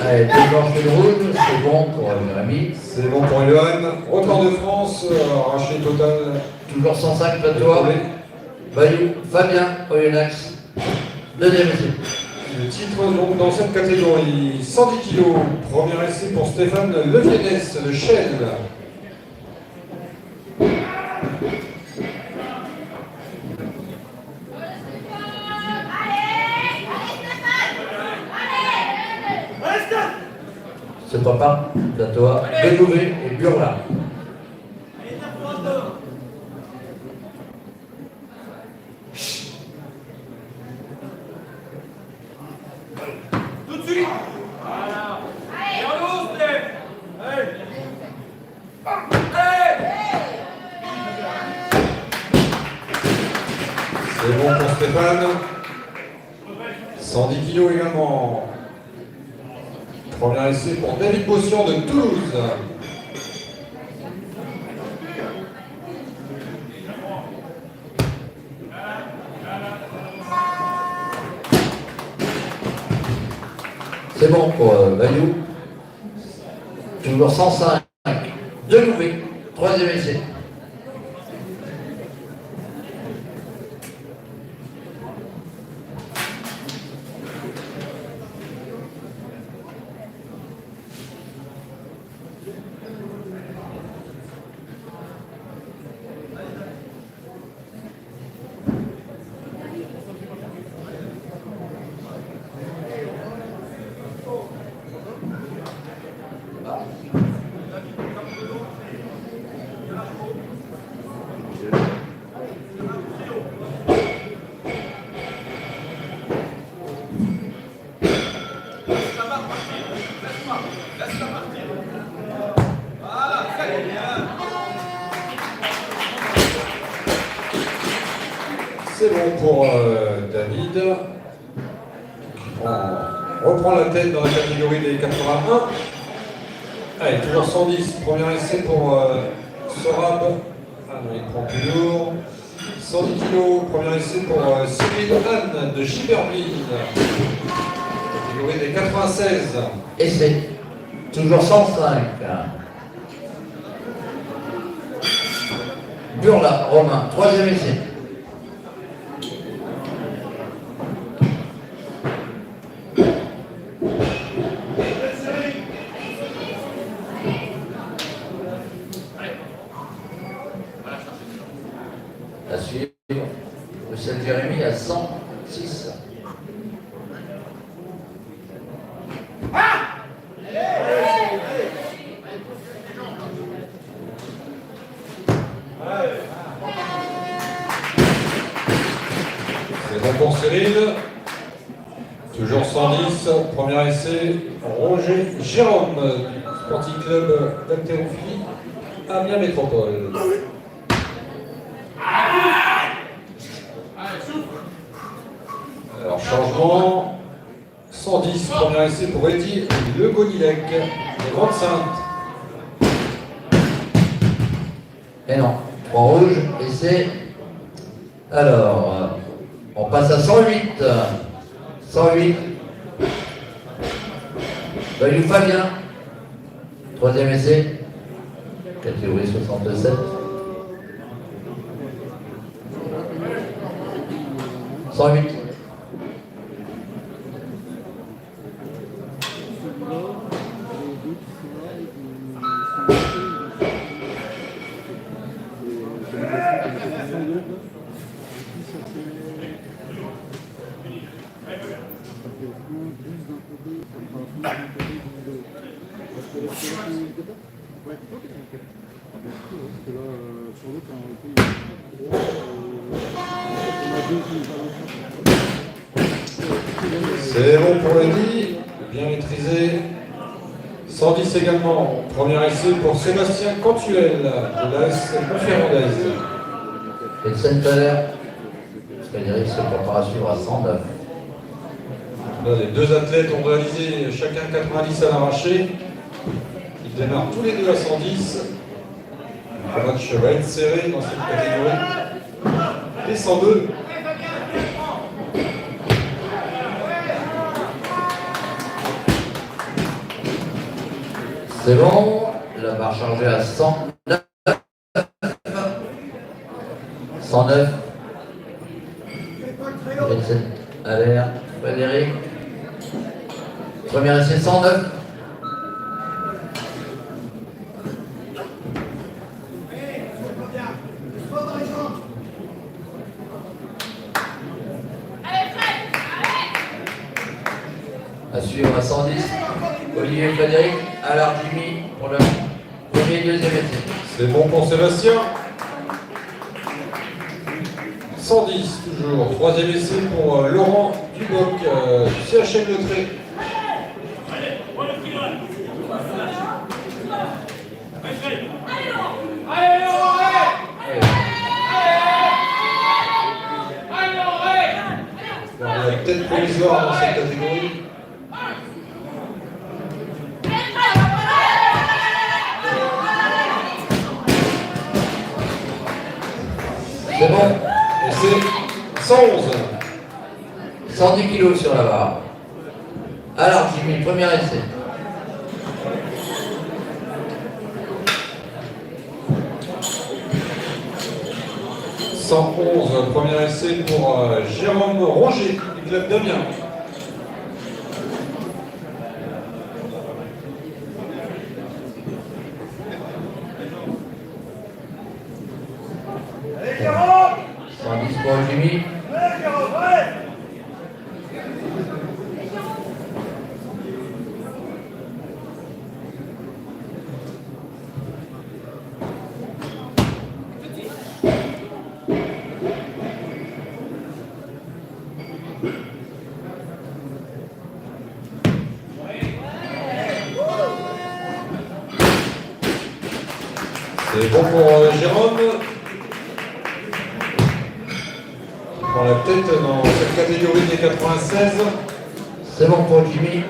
Allez, deux blanches et une rouge, c'est bon pour Jérémy. C'est bon pour Johan. Record de France, arraché total. Toujours 105 plateau. Bayou, Fabien, Oyonnax. Deuxième essai. Le titre donc dans cette catégorie, 110 kg, premier essai pour Stéphane Levienès de Chelles. C'est papa, Datoa, Benouvé et Burla. Tout de suite. Voilà. Et en haut, Steph. Allez. C'est bon pour Stéphane. 110 kg également. Premier essai pour David Bossian de Toulouse. C'est bon pour Bayou. Toujours 105. Benouvé, troisième essai. C'est bon pour David. On reprend la tête dans la catégorie des 81. Allez, toujours 110. Premier essai pour Sorab. Ah non, il prend plus lourd. 110 kg. Premier essai pour Cyril Anne de Giberville. Catégorie des 96. Essai. Toujours 105. Burla, Romain, troisième essai. À suivre, Bruxelles Jérémy à 106. C'est bon pour Cyril. Toujours 110. Premier essai, Roger Jérôme du Sporting Club d'haltérophilie Amiens Métropole. Alors, changement. 110, premier essai pour Eddy Le Gonilec, les Grandes Saintes. Et non, 3 rouges, essai. Alors, on passe à 108. 108. Bayou Fabien. Troisième essai. Catégorie 67. 108. C'est bon pour Eddy, bien maîtrisé. 110 également, premier essai pour Sébastien Cantuel de l'AS Conférendaise. Et le Saint-Palais, Frédéric se prépare à suivre à 109. Là, les deux athlètes ont réalisé chacun 90 à l'arraché. Ils démarrent tous les deux à 110. Le match va être serré dans cette catégorie. Et 102. C'est bon, la barre chargée à 109. 109. Vincent Allaire, Frédéric. Premier essai 109. À suivre à 110, Olivier Frédéric, Allard Jimmy pour le premier et deuxième essai. C'est bon pour Sébastien. 110 toujours. Troisième essai pour Laurent Duboc, CHM Le Trait. Allez, on le tire. Allez, Dans la tête provisoire dans cette catégorie. C'est bon. Et c'est 111. 110 kg sur la barre. Alors Jimmy, premier essai. « 111, premier essai pour Jérôme Roger du club d'Amiens. Allez, Jérôme. 110 pour Jimmy. Allez, Jérôme, ouais. C'est bon pour Jérôme. Il prend la tête dans cette catégorie des 96. C'est bon pour Jimmy.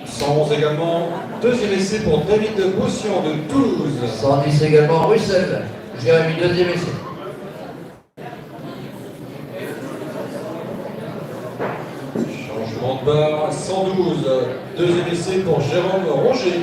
111 également. Deuxième essai pour David Boussion de Toulouse. 110 également Russell. Jérémy, deuxième essai. Changement de barre. 112. Deuxième essai pour Jérôme Roger.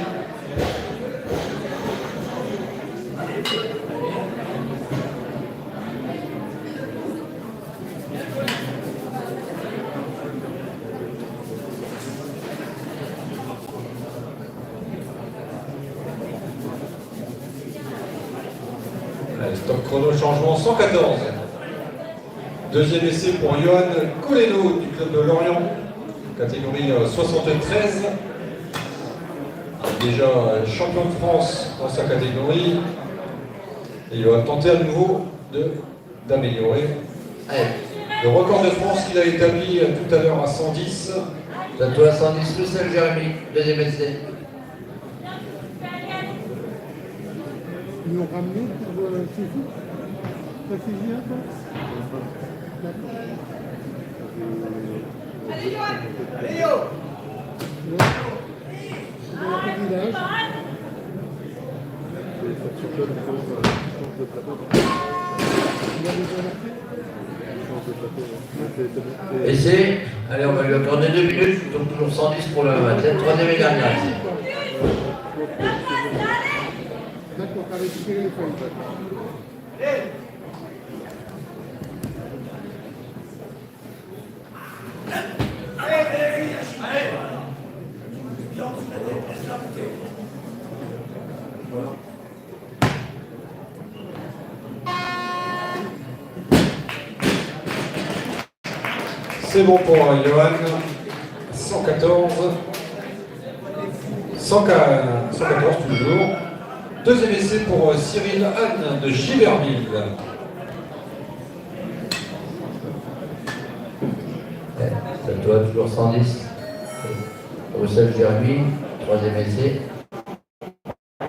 Allez, stop chrono, changement 114. Deuxième essai pour Johan Coleno du club de Lorient, catégorie 73. Déjà champion de France dans sa catégorie. Et il va tenter à nouveau d'améliorer Allez, le record de France qu'il a établi tout à l'heure à 110. bientôt à 110 Russell, Jérémy, deuxième essai. Ils l'ont ramené pour Cécile. Ça fait bien, toi? D'accord. Allez, Johan. Allez, yo. Dans quel village? Il a déjà marqué? Essai. Allez, on va lui accorder 2 minutes, donc toujours 110 pour le matin. Troisième et dernier essai. D'accord, t'as récupéré les feuilles. Allez. Allez, Frédéric. Allez. C'est bon pour Johan. 114. 114 toujours. Deuxième essai pour Cyril Anne de Giverville. C'est toi, toujours 110. Russell, Jérémy, troisième essai.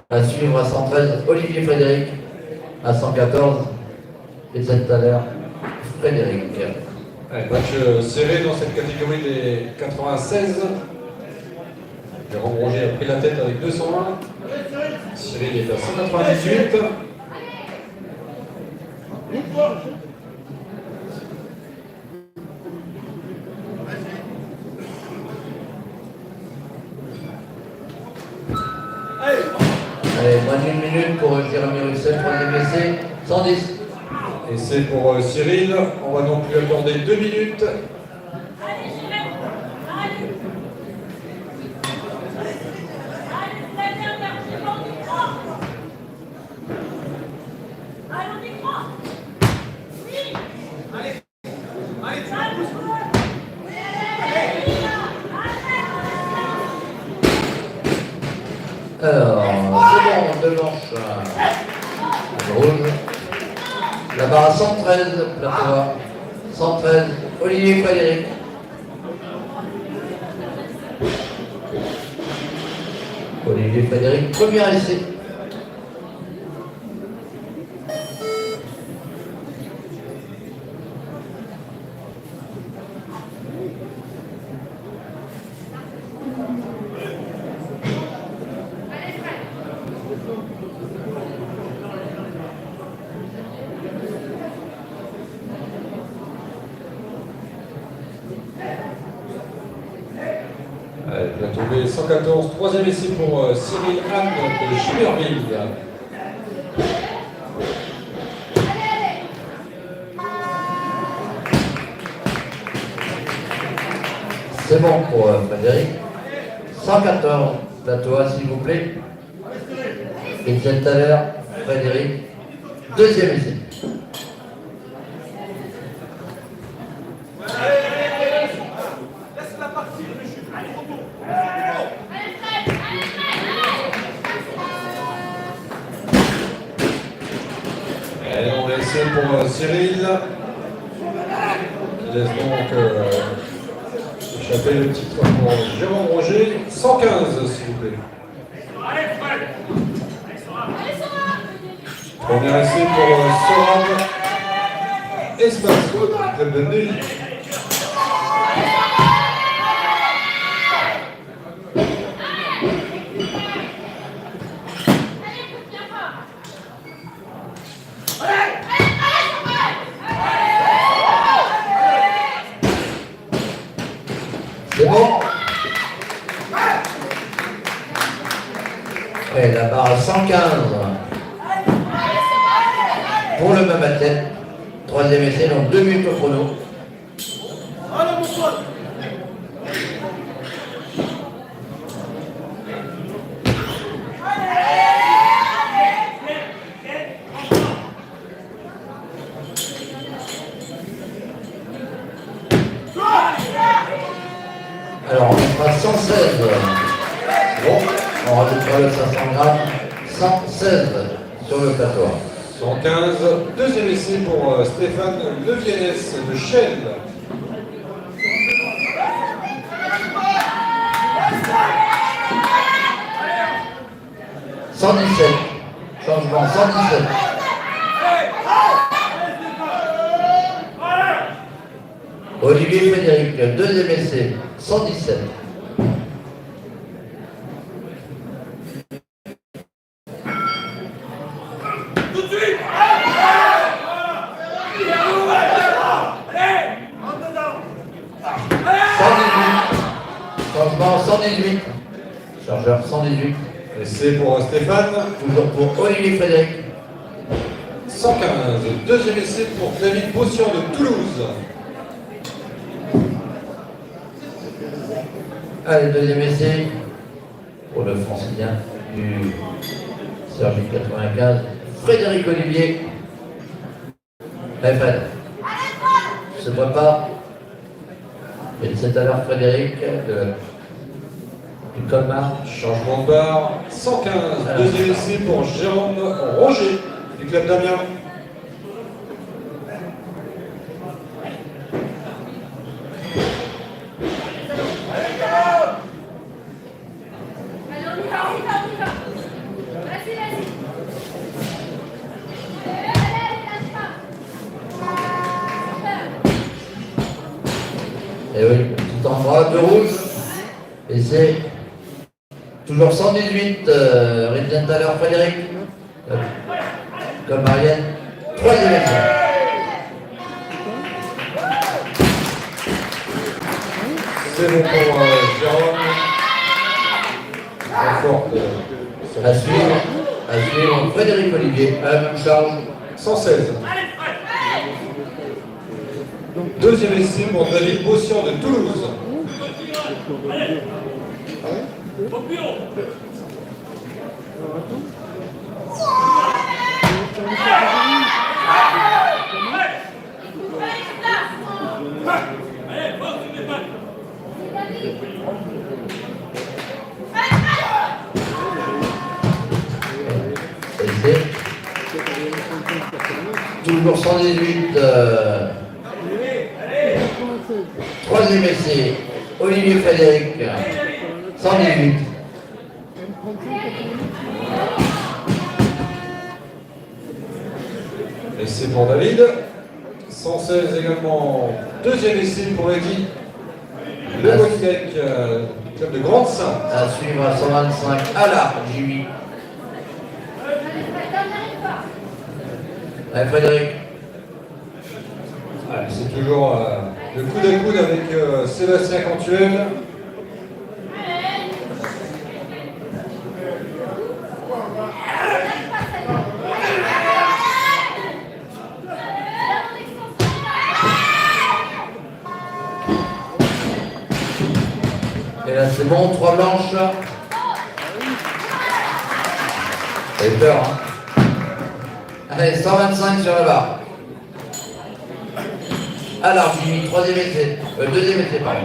À suivre à 113, Olivier Frédéric. À 114, et c'est tout à l'heure, Frédéric. Allez, match serré dans cette catégorie des 96. Jérôme Roger a pris la tête avec 201. Cyril est à 198. Allez, moins d'une minute pour Jérémy Russell, troisième essai, 110. Et c'est pour Cyril. On va donc lui accorder 2 minutes. Alors, c'est bon, deux manches rouge. La barre à 113, plateau 113, Olivier Frédéric. Olivier Frédéric, premier essai. Allez, il va tomber 114, troisième essai pour Cyril Anne de Chimerville. C'est bon pour Frédéric. 114, plateau A, s'il vous plaît. Et tout à l'heure, Frédéric, deuxième essai. Laisse-la partir, monsieur. Allez, retourne. Allez, on va essayer pour Cyril. Qui laisse donc échapper le titre pour Jérôme Roger. 115, s'il vous plaît. Allez, Fred. Premier essai pour Sorab. Espace club de Neuilly. C'est bon. Et la barre à 115. Pour le même athlète. Troisième essai, donc 2 minutes au chrono. Allez, mon pote. Alors on fera 116. Bon, on rajoutera le 500 grammes. 116 sur le plateau. 115, deuxième essai pour Stéphane Levienès de Chelles. « 117. Changement 117. Olivier Frédéric, le deuxième essai, 117. Tout de suite. Allez, rentre dedans. 118. Changement 118. Chargeur 118. Essai pour Stéphane. Toujours pour Olivier Frédéric. 115, deuxième essai pour David Bossian de Toulouse. Allez, deuxième essai pour le francilien du Sergi 95, Frédéric Olivier. Allez, Fred. Se prépare. Et c'est à l'heure Frédéric du Colmar. Changement de barre, 115, deuxième essai pour Jérôme Roger du club d'Amiens. Allez, on y va, on y va, on y va. Vas-y, vas-y. Allez, lâche pas. Et oui, tout en bras de rouge. Et c'est toujours 118, Ridgen Thaler Frédéric. Comme Marianne. Troisième essai. C'est bon pour Jérôme. Très forte. À suivre Frédéric Olivier, à la même charge. 116. Deuxième essai pour David Bossian de Toulouse. Au bureau. Allez, force, tu n'es pas. toujours 118. Troisième essai, Olivier Frédéric, 118. Essai pour David. 116 également. Deuxième essai pour Eddy. Le Bonidec, club de Grande-Sainte. À suivre à 125, Allard, Jimmy. Allez, Frédéric. Allez, c'est toujours le coude à coude avec Sébastien Cantuel. Et là, c'est bon, 3 blanches. J'ai peur, hein. Allez, 125 sur la barre. Alors, Jimmy, troisième essai. Deuxième essai, pardon.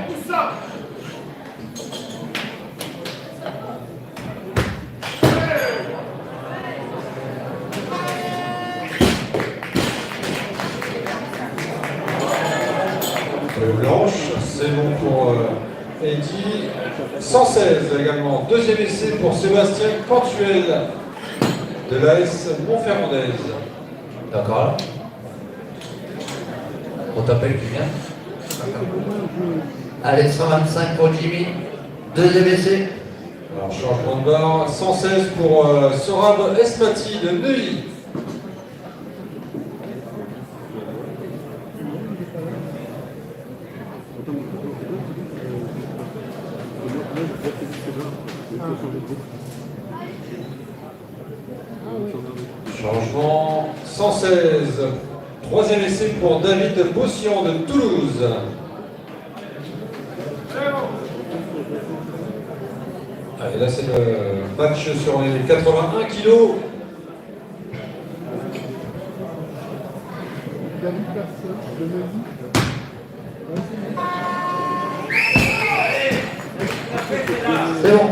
Blanche, c'est bon pour Eddy. 116 également. Deuxième essai pour Sébastien Cantuel de l'AS Montferrandaise. D'accord. On t'appelle qui vient. Allez, 125 pour Jimmy. Deuxième essai. Alors, changement de barre. 116 pour Sorab Esmati de Neuilly. Changement 116. Troisième essai pour David Bossian de Toulouse. Allez, là c'est le match sur les 81 kilos. David Garcia, de Neuilly. C'est bon.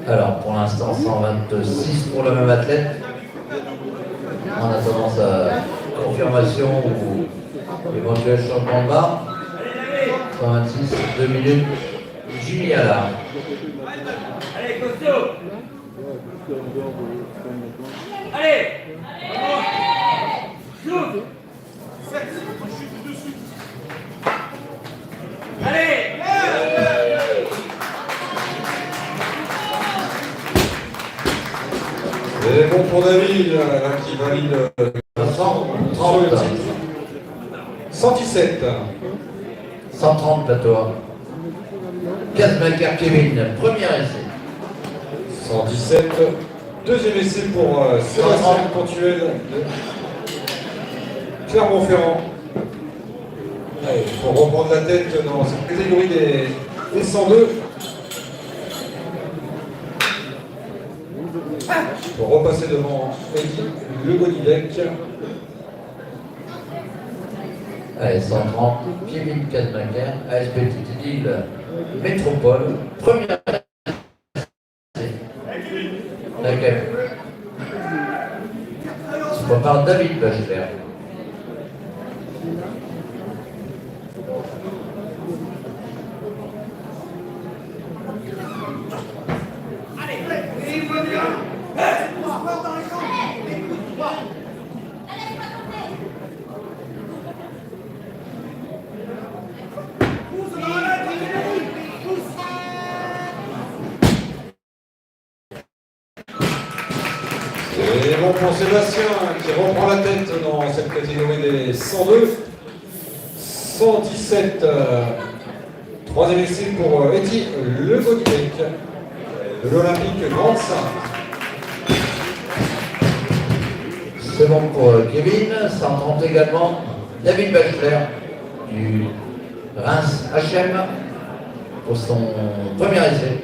Alors, pour l'instant, 126 pour le même athlète. En attendant sa confirmation ou éventuel changement de barre. 126, 2 minutes. Jimmy Allard. Allez, costaud. Allez. Shoot. Allez. Et bon pour David, là, qui valide 117. 130 plateau. Kazmaker Kevin, premier essai. 117. Deuxième essai pour Sébastien Cantuel de Clermont-Ferrand. Allez, pour reprendre la tête dans cette catégorie des 102. Pour repasser devant Eddy Le Bonidec. Allez, 130, Kevin Kazmaker, AS Petite Île Métropole, première essai. D'accord. Se prépare David Bachelard. Et bon pour Sébastien qui reprend la tête dans cette catégorie des 102. 117. Troisième essai pour Eddy Le Bonidec de l'Olympique Grande-Sainte. C'est bon pour Kevin, 130 également. David Bachelard du Reims HM pour son premier essai.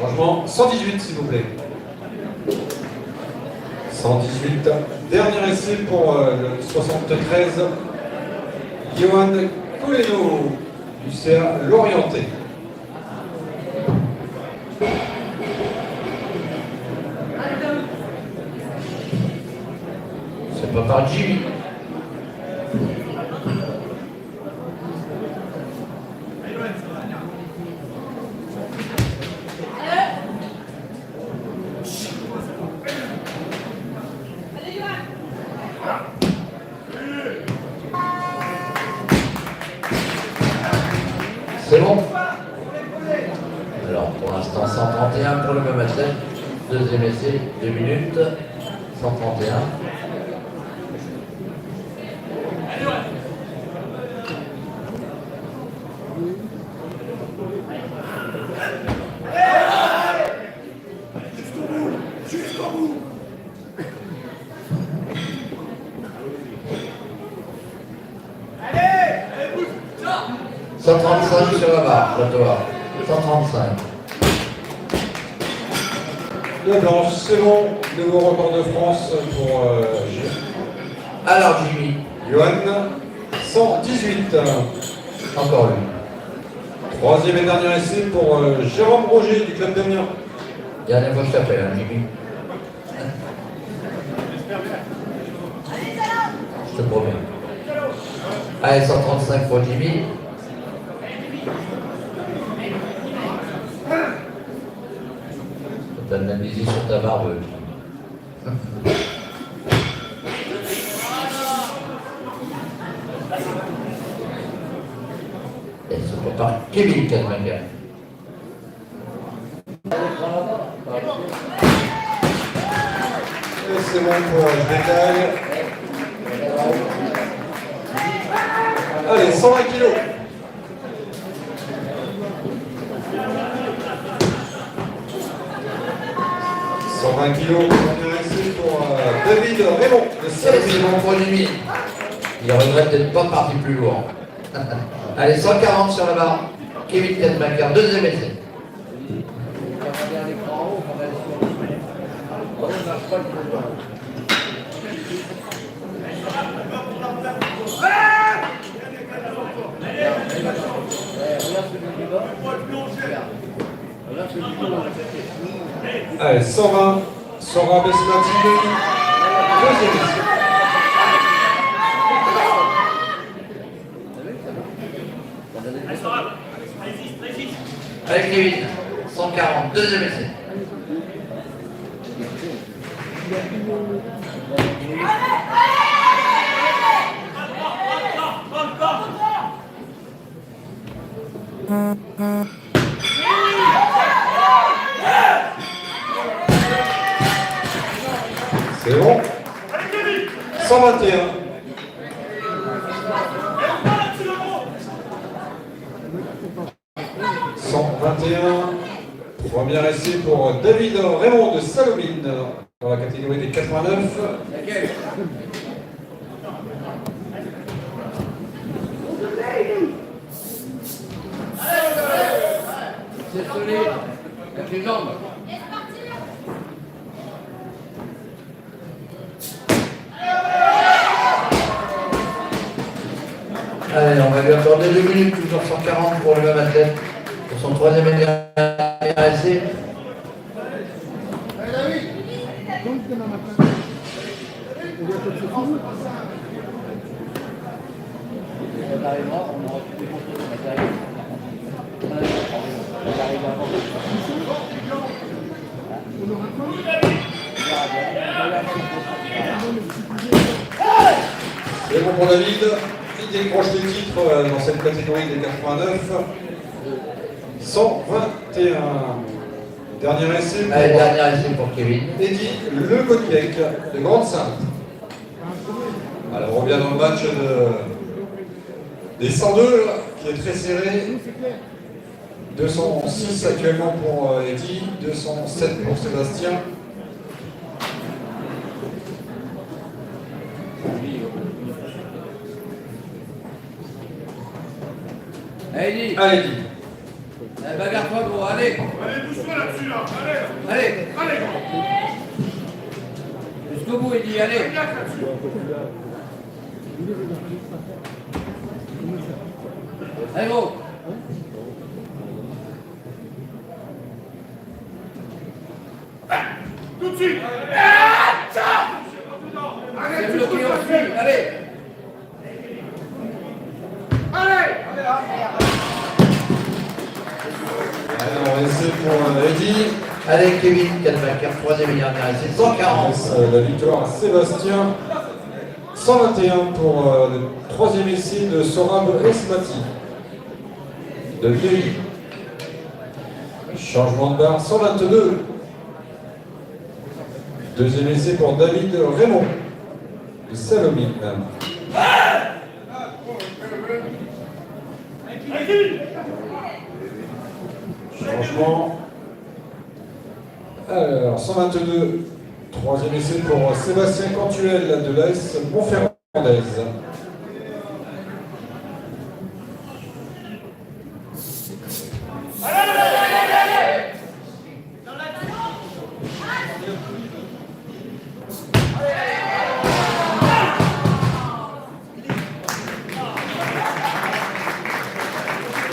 Changement 118 s'il vous plaît. 118. Dernier essai pour le 73. Johan Coleno du CA Lorienté. C'est pas par Jimmy. C'est bon? Alors pour l'instant 131 pour le même athlète. Deuxième essai, 2 minutes. 131. Jusqu'au bout. 135 sur la barre, Châteauard. 135. Deux blanches, c'est bon. Nouveau record de France pour Alors Jimmy, Johan. 118. encore lui. Troisième et dernier essai pour Jérôme Roger du club d'Amiens. Dernière fois que je t'appelle, hein, Jimmy. Je te promets. Allez, 135 pour Jimmy. T'as de la musique sur ta barbe. Et se prépare Kevin Kadmaker. Et c'est bon pour Bécaye. Allez, 120 kilos. Kilos, premier essai pour David Raymond de C'est bon pour Jimmy. Il regrette d'être pas parti plus loin. Allez, 140 sur la barre. Kevin Kadmaker, deuxième essai. Allez, 120, Sora Besmatine, deuxième essai. Allez Kevin, 140, deuxième essai. C'est bon. 121. Premier essai pour David Raymond de Salomine dans la catégorie des 89. C'est solide, avec les jambes. Allez, on va lui accorder 2 minutes, toujours 140 pour le même athlète, pour son troisième et dernier essai. Donc demain matin, on doit être sur tout. On aura quoi? C'est bon pour David. Il décroche les titres dans cette catégorie des 89. 121. Dernier essai pour Allez, dernier essai pour Kevin. Eddy Le Godieck de Grande-Sainte. Alors on revient dans le match des 102 là, qui est très serré. 206 actuellement pour Eddy, 207 pour Sébastien. Allez, Allez, Eddy. bagarre-toi gros, allez. Allez, bouge-toi là-dessus, là. Allez. Allez, Allez. jusqu'au bout, Eddy, allez. Bien là-dessus. Allez gros. Tout de suite. C'est bloqué, on Alors, essai pour Eddy. Allez, Kevin, 4 vainqueurs, 3e et dernier essai, 140. La victoire à Sébastien. 121 pour le 3e essai de Sorab Esmati. De Neuilly. Changement de barre, 122. Deuxième essai pour David Raymond. De Salomine. Changement. Alors, 122. Troisième essai pour Sébastien Cantuel de l'AS Montferrandaise.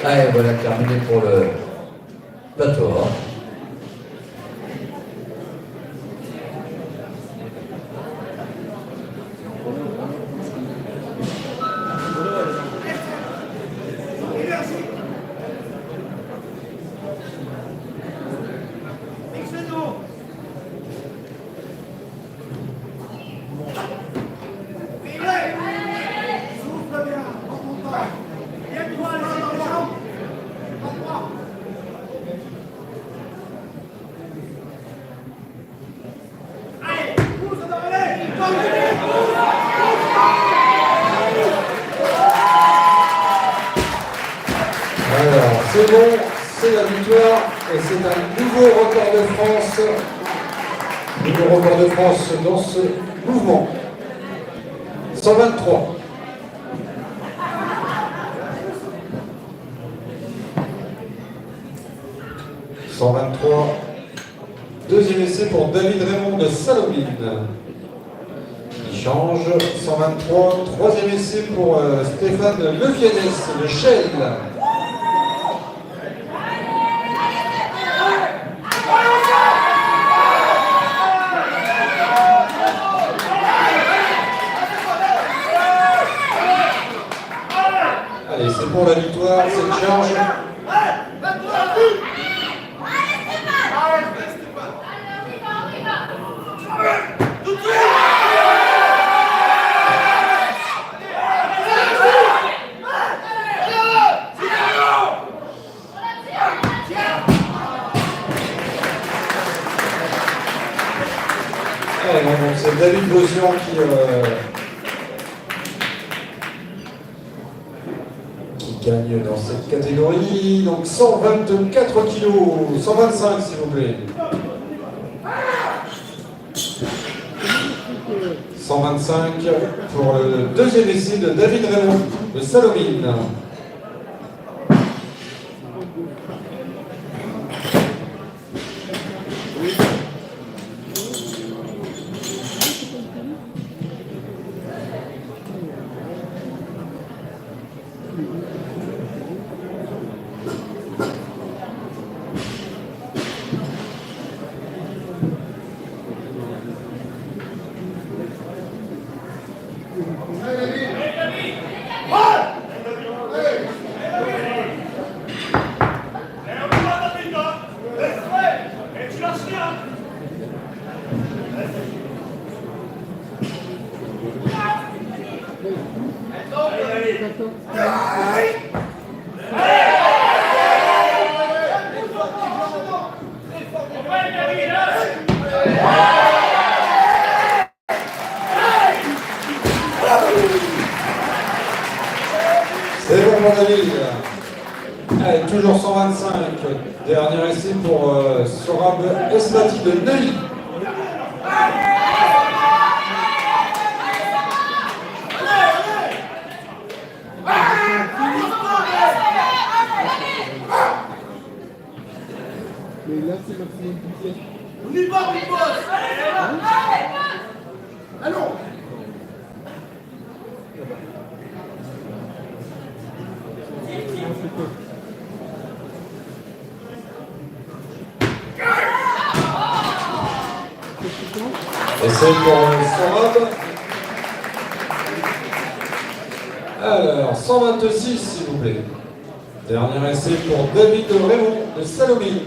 Allez, voilà terminé pour le plateau. Hein. Alors, c'est bon, c'est la victoire et c'est un nouveau record de France. Nouveau record de France dans ce mouvement. 123. « 123. Deuxième essai pour David Raymond de Salomine. Il change. 123. Troisième essai pour Stéphane Levianès de Chelles. Allez, c'est pour la victoire, c'est le charge. Allez, donc c'est David Bosian qui gagne dans cette catégorie. Donc 124 kilos, 125 s'il vous plaît. 125 pour le deuxième essai de David Raymond de Salomine. C'est bon mon David. Allez, toujours 125. Dernier essai pour Sorab Esmati de Neuilly. Mais là, c'est maximum de vitesse. On y va, on bosse. Allons. Et c'est pour Sorab. Alors, 126 s'il vous plaît. Dernier essai pour David Raymond de Salomine.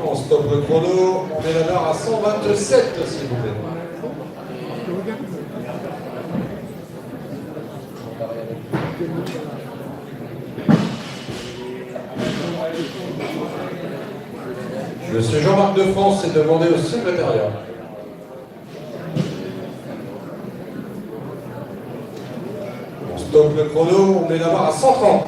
On stoppe le chrono, on met la barre à 127 s'il vous plaît. Monsieur Jean-Marc de France est demandé au secrétariat. On stoppe le chrono, on met la barre à 130.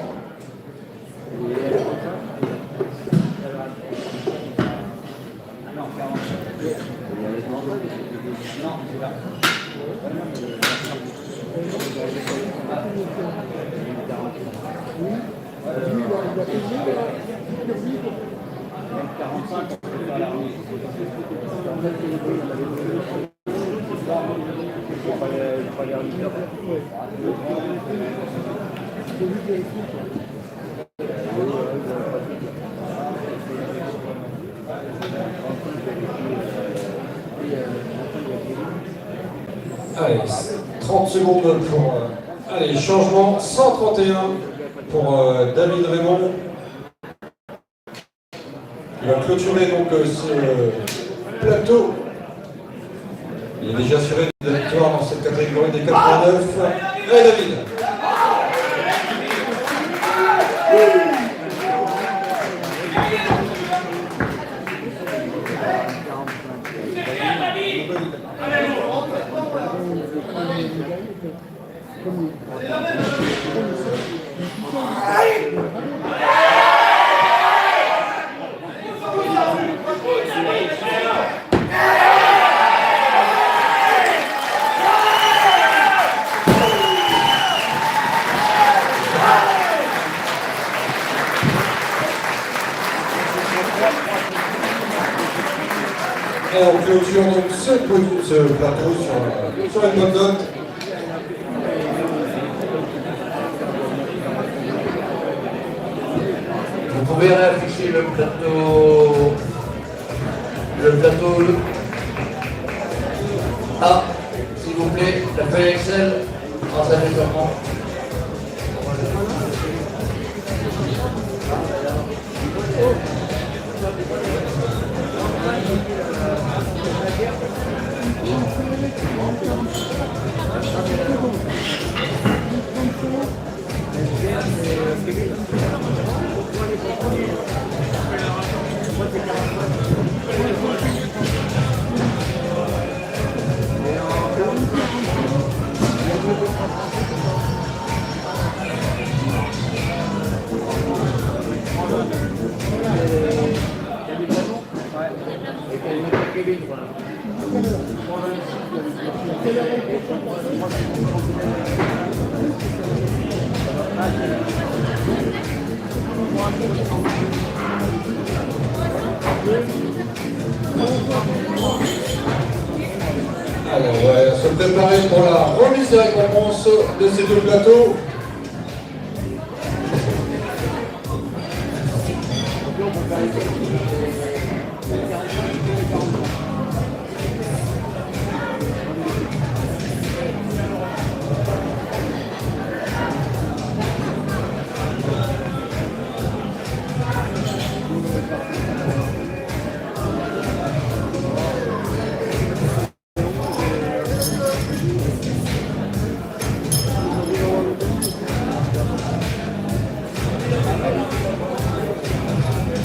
Allez, 30 secondes pour... allez, changement, 131 pour David Raymond. Il va clôturer donc ce plateau. Il est déjà assuré de la victoire dans cette catégorie des 89. Allez David. Et on clôture donc ce plateau sur une bonne note. Vous pouvez réafficher le plateau A, s'il vous plaît, la feuille Excel en s'améliorant. Alors, on va se préparer pour la remise des récompenses de ces deux plateaux.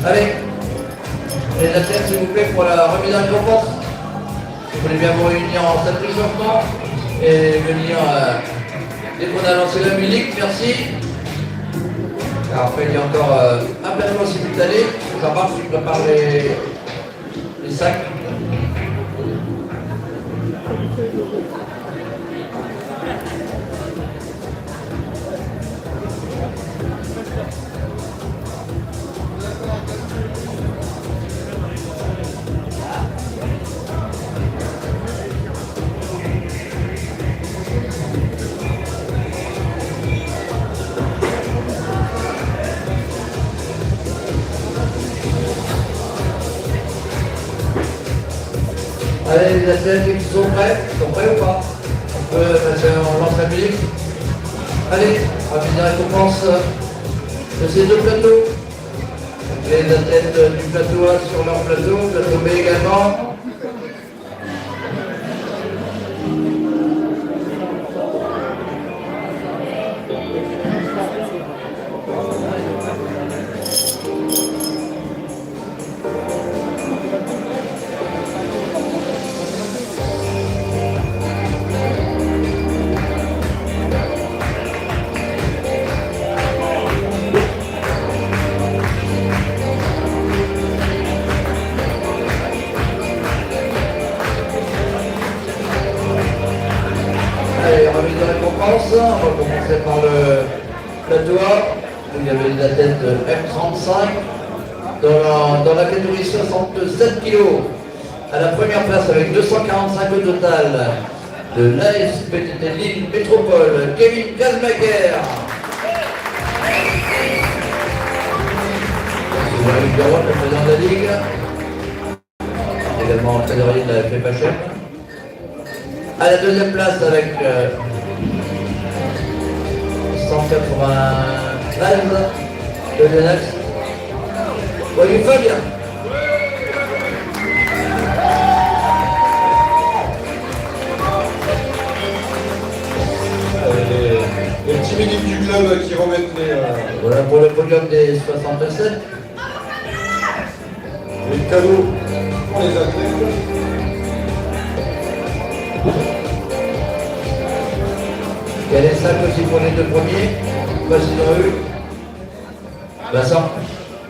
Allez, les athlètes, s'il vous plaît, pour la remise en récompense. Vous voulez bien vous réunir en salle d'échauffement et venir dès qu'on a lancé la musique, merci. Alors, après, il y a encore un plateau simultané. Jean-Marc, tu prépares les sacs. Allez, les athlètes qui sont prêts ou pas? On peut passer en lance la musique. Allez, on va finir la récompense de ces deux plateaux. Les athlètes du plateau A sur leur plateau B également. Allez, remise de récompense. On va commencer par le plateau A. Il y avait des athlètes de F35 dans la catégorie 67 kg. À la première place avec 245 au total de l'ASPTT Lille Métropole, Kevin Kazmaker. Jean-Luc Garonne, le président de la Ligue. Également trésorier de la FFHM. À la deuxième place avec 193 de Lennox. Voyez Fabien. Les petits minimes du club qui remettent Voilà pour le podium des 67. les cadeaux pour les athlètes. Il y a les sacs aussi pour les deux premiers. Voici dans eux. Vincent.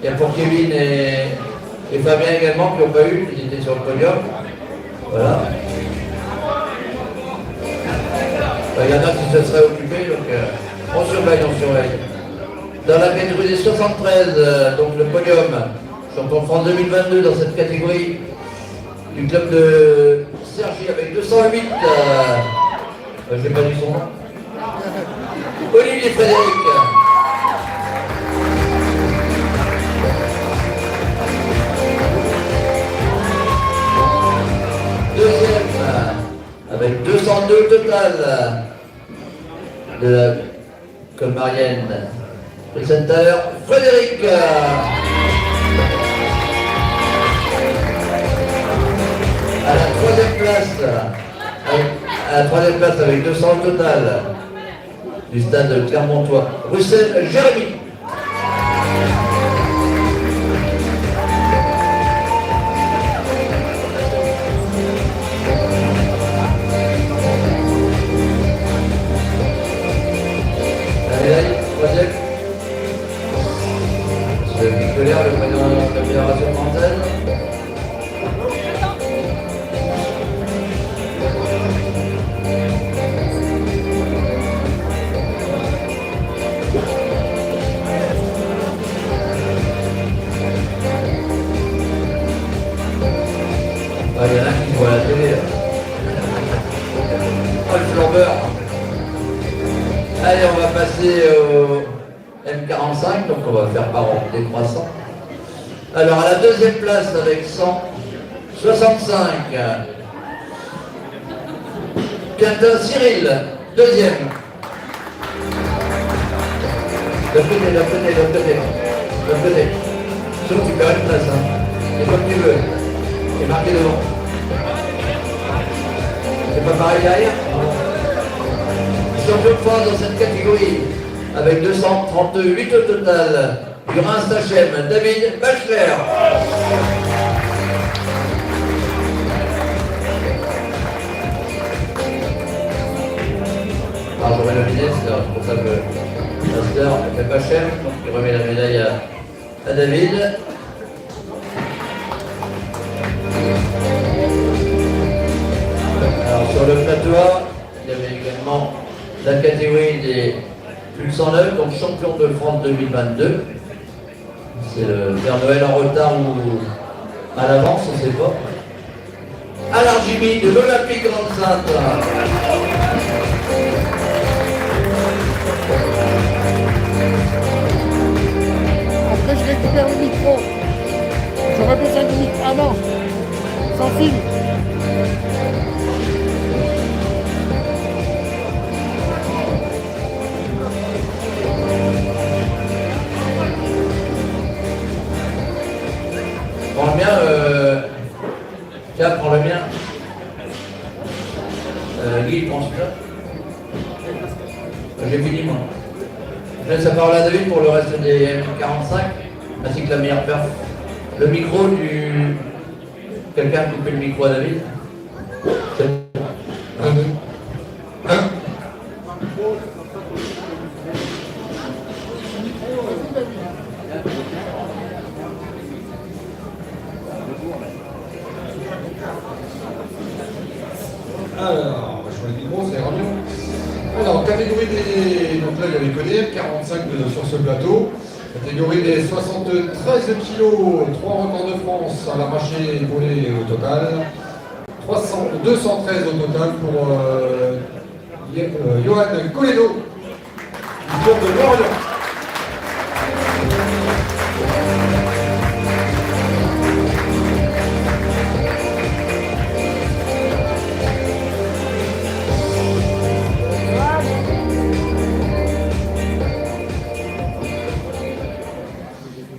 Il y a pour Kevin et Fabien également qui n'ont pas eu, ils étaient sur le podium. Voilà. Il y en a qui se seraient occupés, donc on surveille. Dans la catégorie des 73, donc le podium, champion de France 2022 dans cette catégorie, du club de Cergy avec 208, je n'ai pas dit son nom, Olivier Frédéric. Deuxième, avec 202 au total, de la Colmarienne. Présentateur Frédéric. À la troisième place avec 200 au total du stade Clermontois, Russell Jérémy. Troisième. Monsieur Picolère, le président de la Fédération française. Ah, il y en a qui voient la télé. Oh, le flambeur. Allez, on va passer au M45, donc on va faire par ordre décroissant. Alors, à la deuxième place avec 165, Quentin Cyril, deuxième. De côté. Sinon, tu perds une place, hein. C'est comme tu veux. C'est marqué devant. C'est pas pareil derrière? Champion de France dans cette catégorie, avec 238 au total, du Reims-Sachem, David Bachler. Alors, j'aurais le ministre, c'est responsable master, FFHM, donc il remet la médaille à David. Alors, sur le plateau A, il y avait également la catégorie des plus 109, donc champion de France 2022. C'est le Père Noël en retard ou à l'avance, on ne sait pas. Alain Jimmy de l'Olympique Grande-Sainte. Après, je récupère le micro. J'aurais besoin du micro. Ah non, sans fil. J'ai fini moi. Je laisse la parole à David pour le reste des M45, ainsi que la meilleure perf. Le micro du... Quelqu'un a coupé le micro à David? Un, deux. Un. Alors, on va changer de micro, c'est mieux. Alors, catégorie des... Donc là, il y avait que des 45 sur ce plateau. Catégorie des 73 kilos, 3 records de France à l'arraché volé au total. 213 au total pour Johan Coledo, du club de Lorient.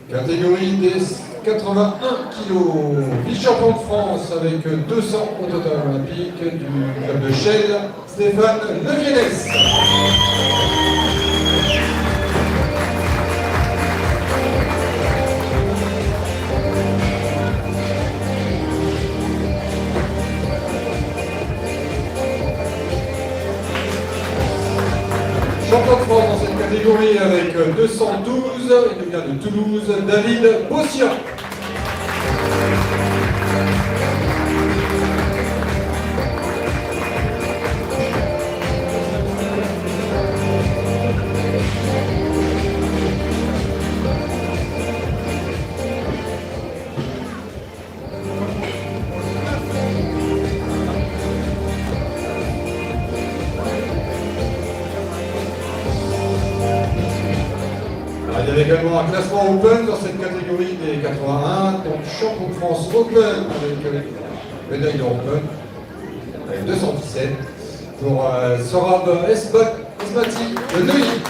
Catégorie des 81 kilos, vice-champion de France avec 200 au total olympique du club de Chelles, Stéphane Levienès. Champion de France dans cette catégorie avec 212, il vient de Toulouse, David Bossian. Il y avait également un classement Open dans cette catégorie des 81, donc champion de France Open avec médaille de Open, avec 217, pour Sorab Esmati de Neuilly.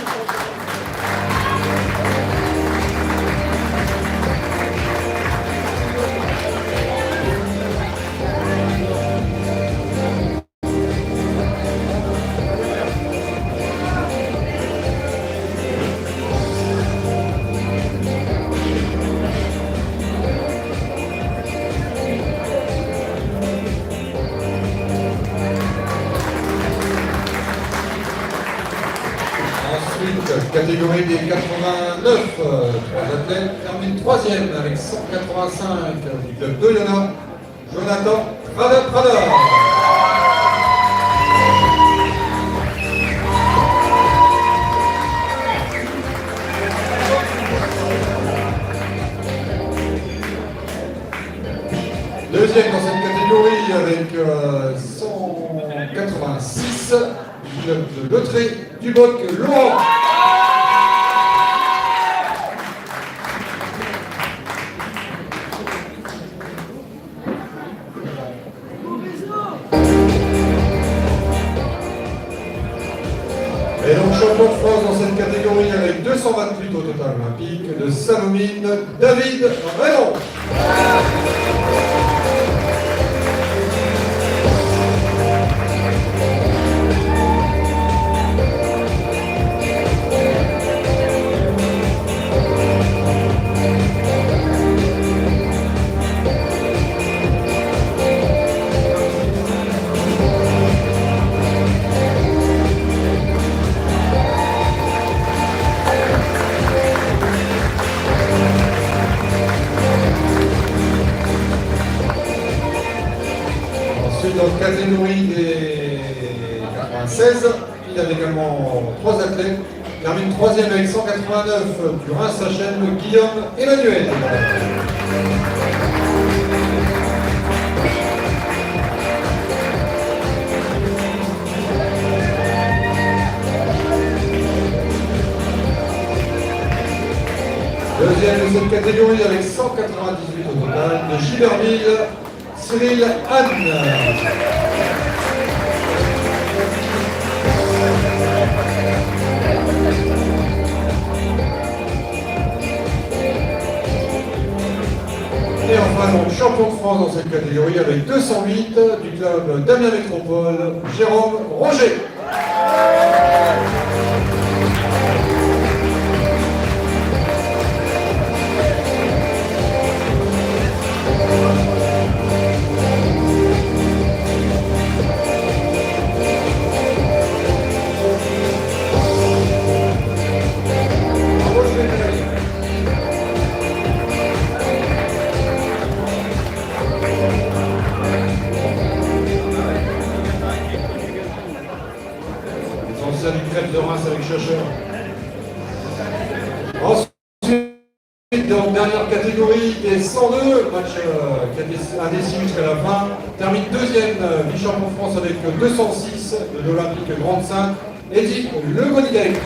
Ensuite, catégorie des 89, 3 athlètes, termine 3e avec 185 du club de Yona, Jonathan Prada. Deuxième dans cette catégorie avec 186 du club de Letré, Duboc, Laurent. Et donc champion de France dans cette catégorie avec 228 au total olympique de Salomine, David Raymond. Ensuite, dans la catégorie des 96, il y avait également 3 athlètes. Il termine 3e avec 189 du Reims-Sachem, Guillaume Emmanuel. Deuxième de cette catégorie avec 198 au total de Giberville, Cyril Anne. Et enfin, donc, champion de France dans cette catégorie avec 208 du club d'Amiens Métropole, Jérôme Roger. Reims avec Chercheur. Ensuite, en dernière catégorie, des 102, match qui a été indécis jusqu'à la fin, termine deuxième vice-champion de France avec 206 de l'Olympique Grande-Sainte, Eddy Le Godidec.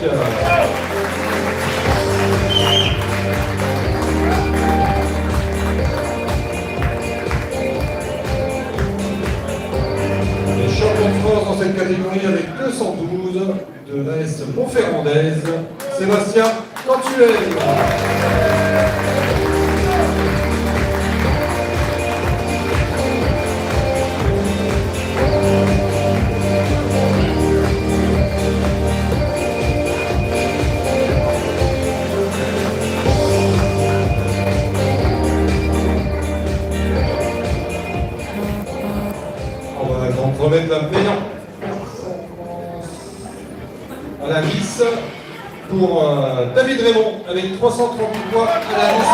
Champion de France dans cette catégorie avec 212 de l'AS Montferrandaise, Sébastien Cantuel. On va donc remettre la meilleure performance à la Nice pour David Raymond avec 338 points à la Nice.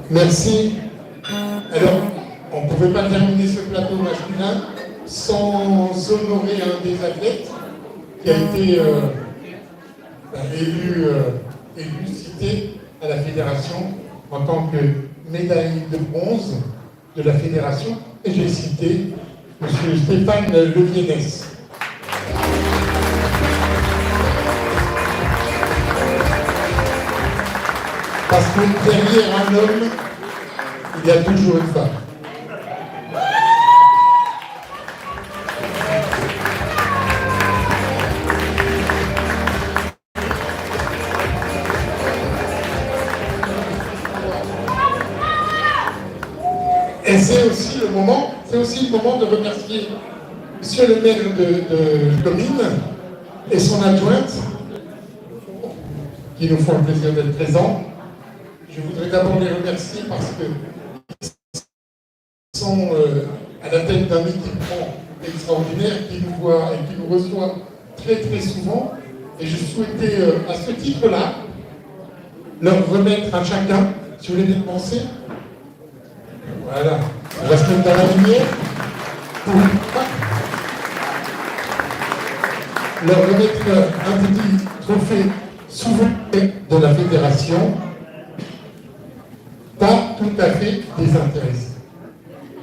Merci. Alors, on ne pouvait pas terminer ce plateau masculin sans honorer un des athlètes qui a été élu cité à la fédération en tant que médaille de bronze de la fédération. Et j'ai cité M. Stéphane Levienès. Parce que derrière un homme, il y a toujours une femme. Et c'est aussi le moment de remercier Monsieur le maire de commune et son adjointe qui nous font le plaisir d'être présents. Je voudrais d'abord les remercier parce qu'ils sont à la tête d'un équipement extraordinaire qui nous voit et qui nous reçoit très très souvent. Et je souhaitais à ce titre-là leur remettre à chacun, si vous voulez bien penser, voilà, on va se mettre dans la lumière pour leur remettre un petit trophée souverain de la fédération. Pas tout à fait désintéressé.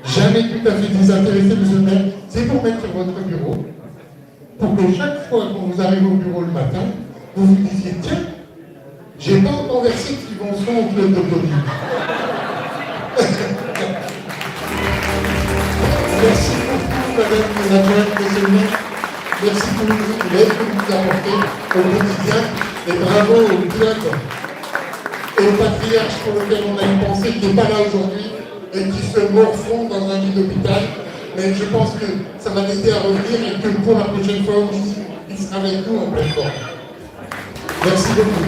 Jamais tout à fait désintéressé, monsieur le maire. C'est pour mettre sur votre bureau, pour que chaque fois qu'on vous arrive au bureau le matin, vous vous disiez, tiens, j'ai pas encore versé de subvention au club de commune. Merci beaucoup, madame la adjointe, monsieur le maire. Merci pour l'aide que vous apportez au quotidien. Et bravo au club et au patriarche pour lequel on a une pensée qui n'est pas là aujourd'hui et qui se morfond dans un lit d'hôpital. Mais je pense que ça va l'aider à revenir et que pour la prochaine fois aussi, il sera avec nous en pleine forme. Merci beaucoup.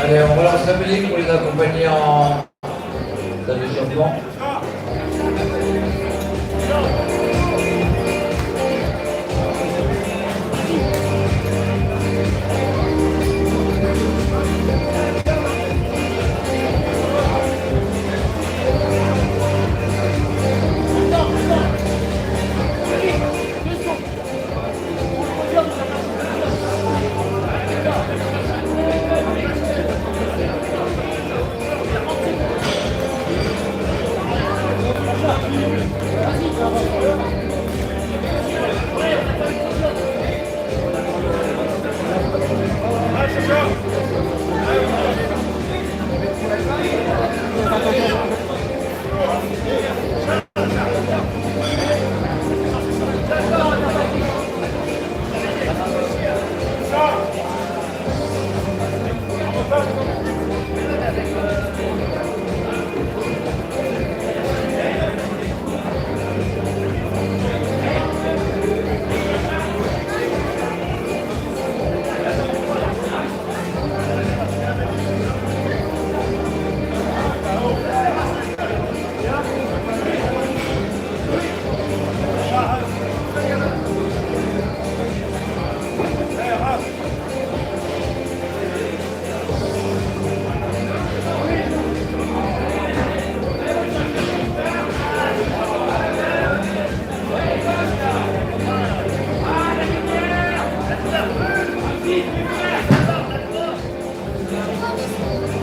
Allez, on relance la musique pour les accompagner en salle de changement. Allez,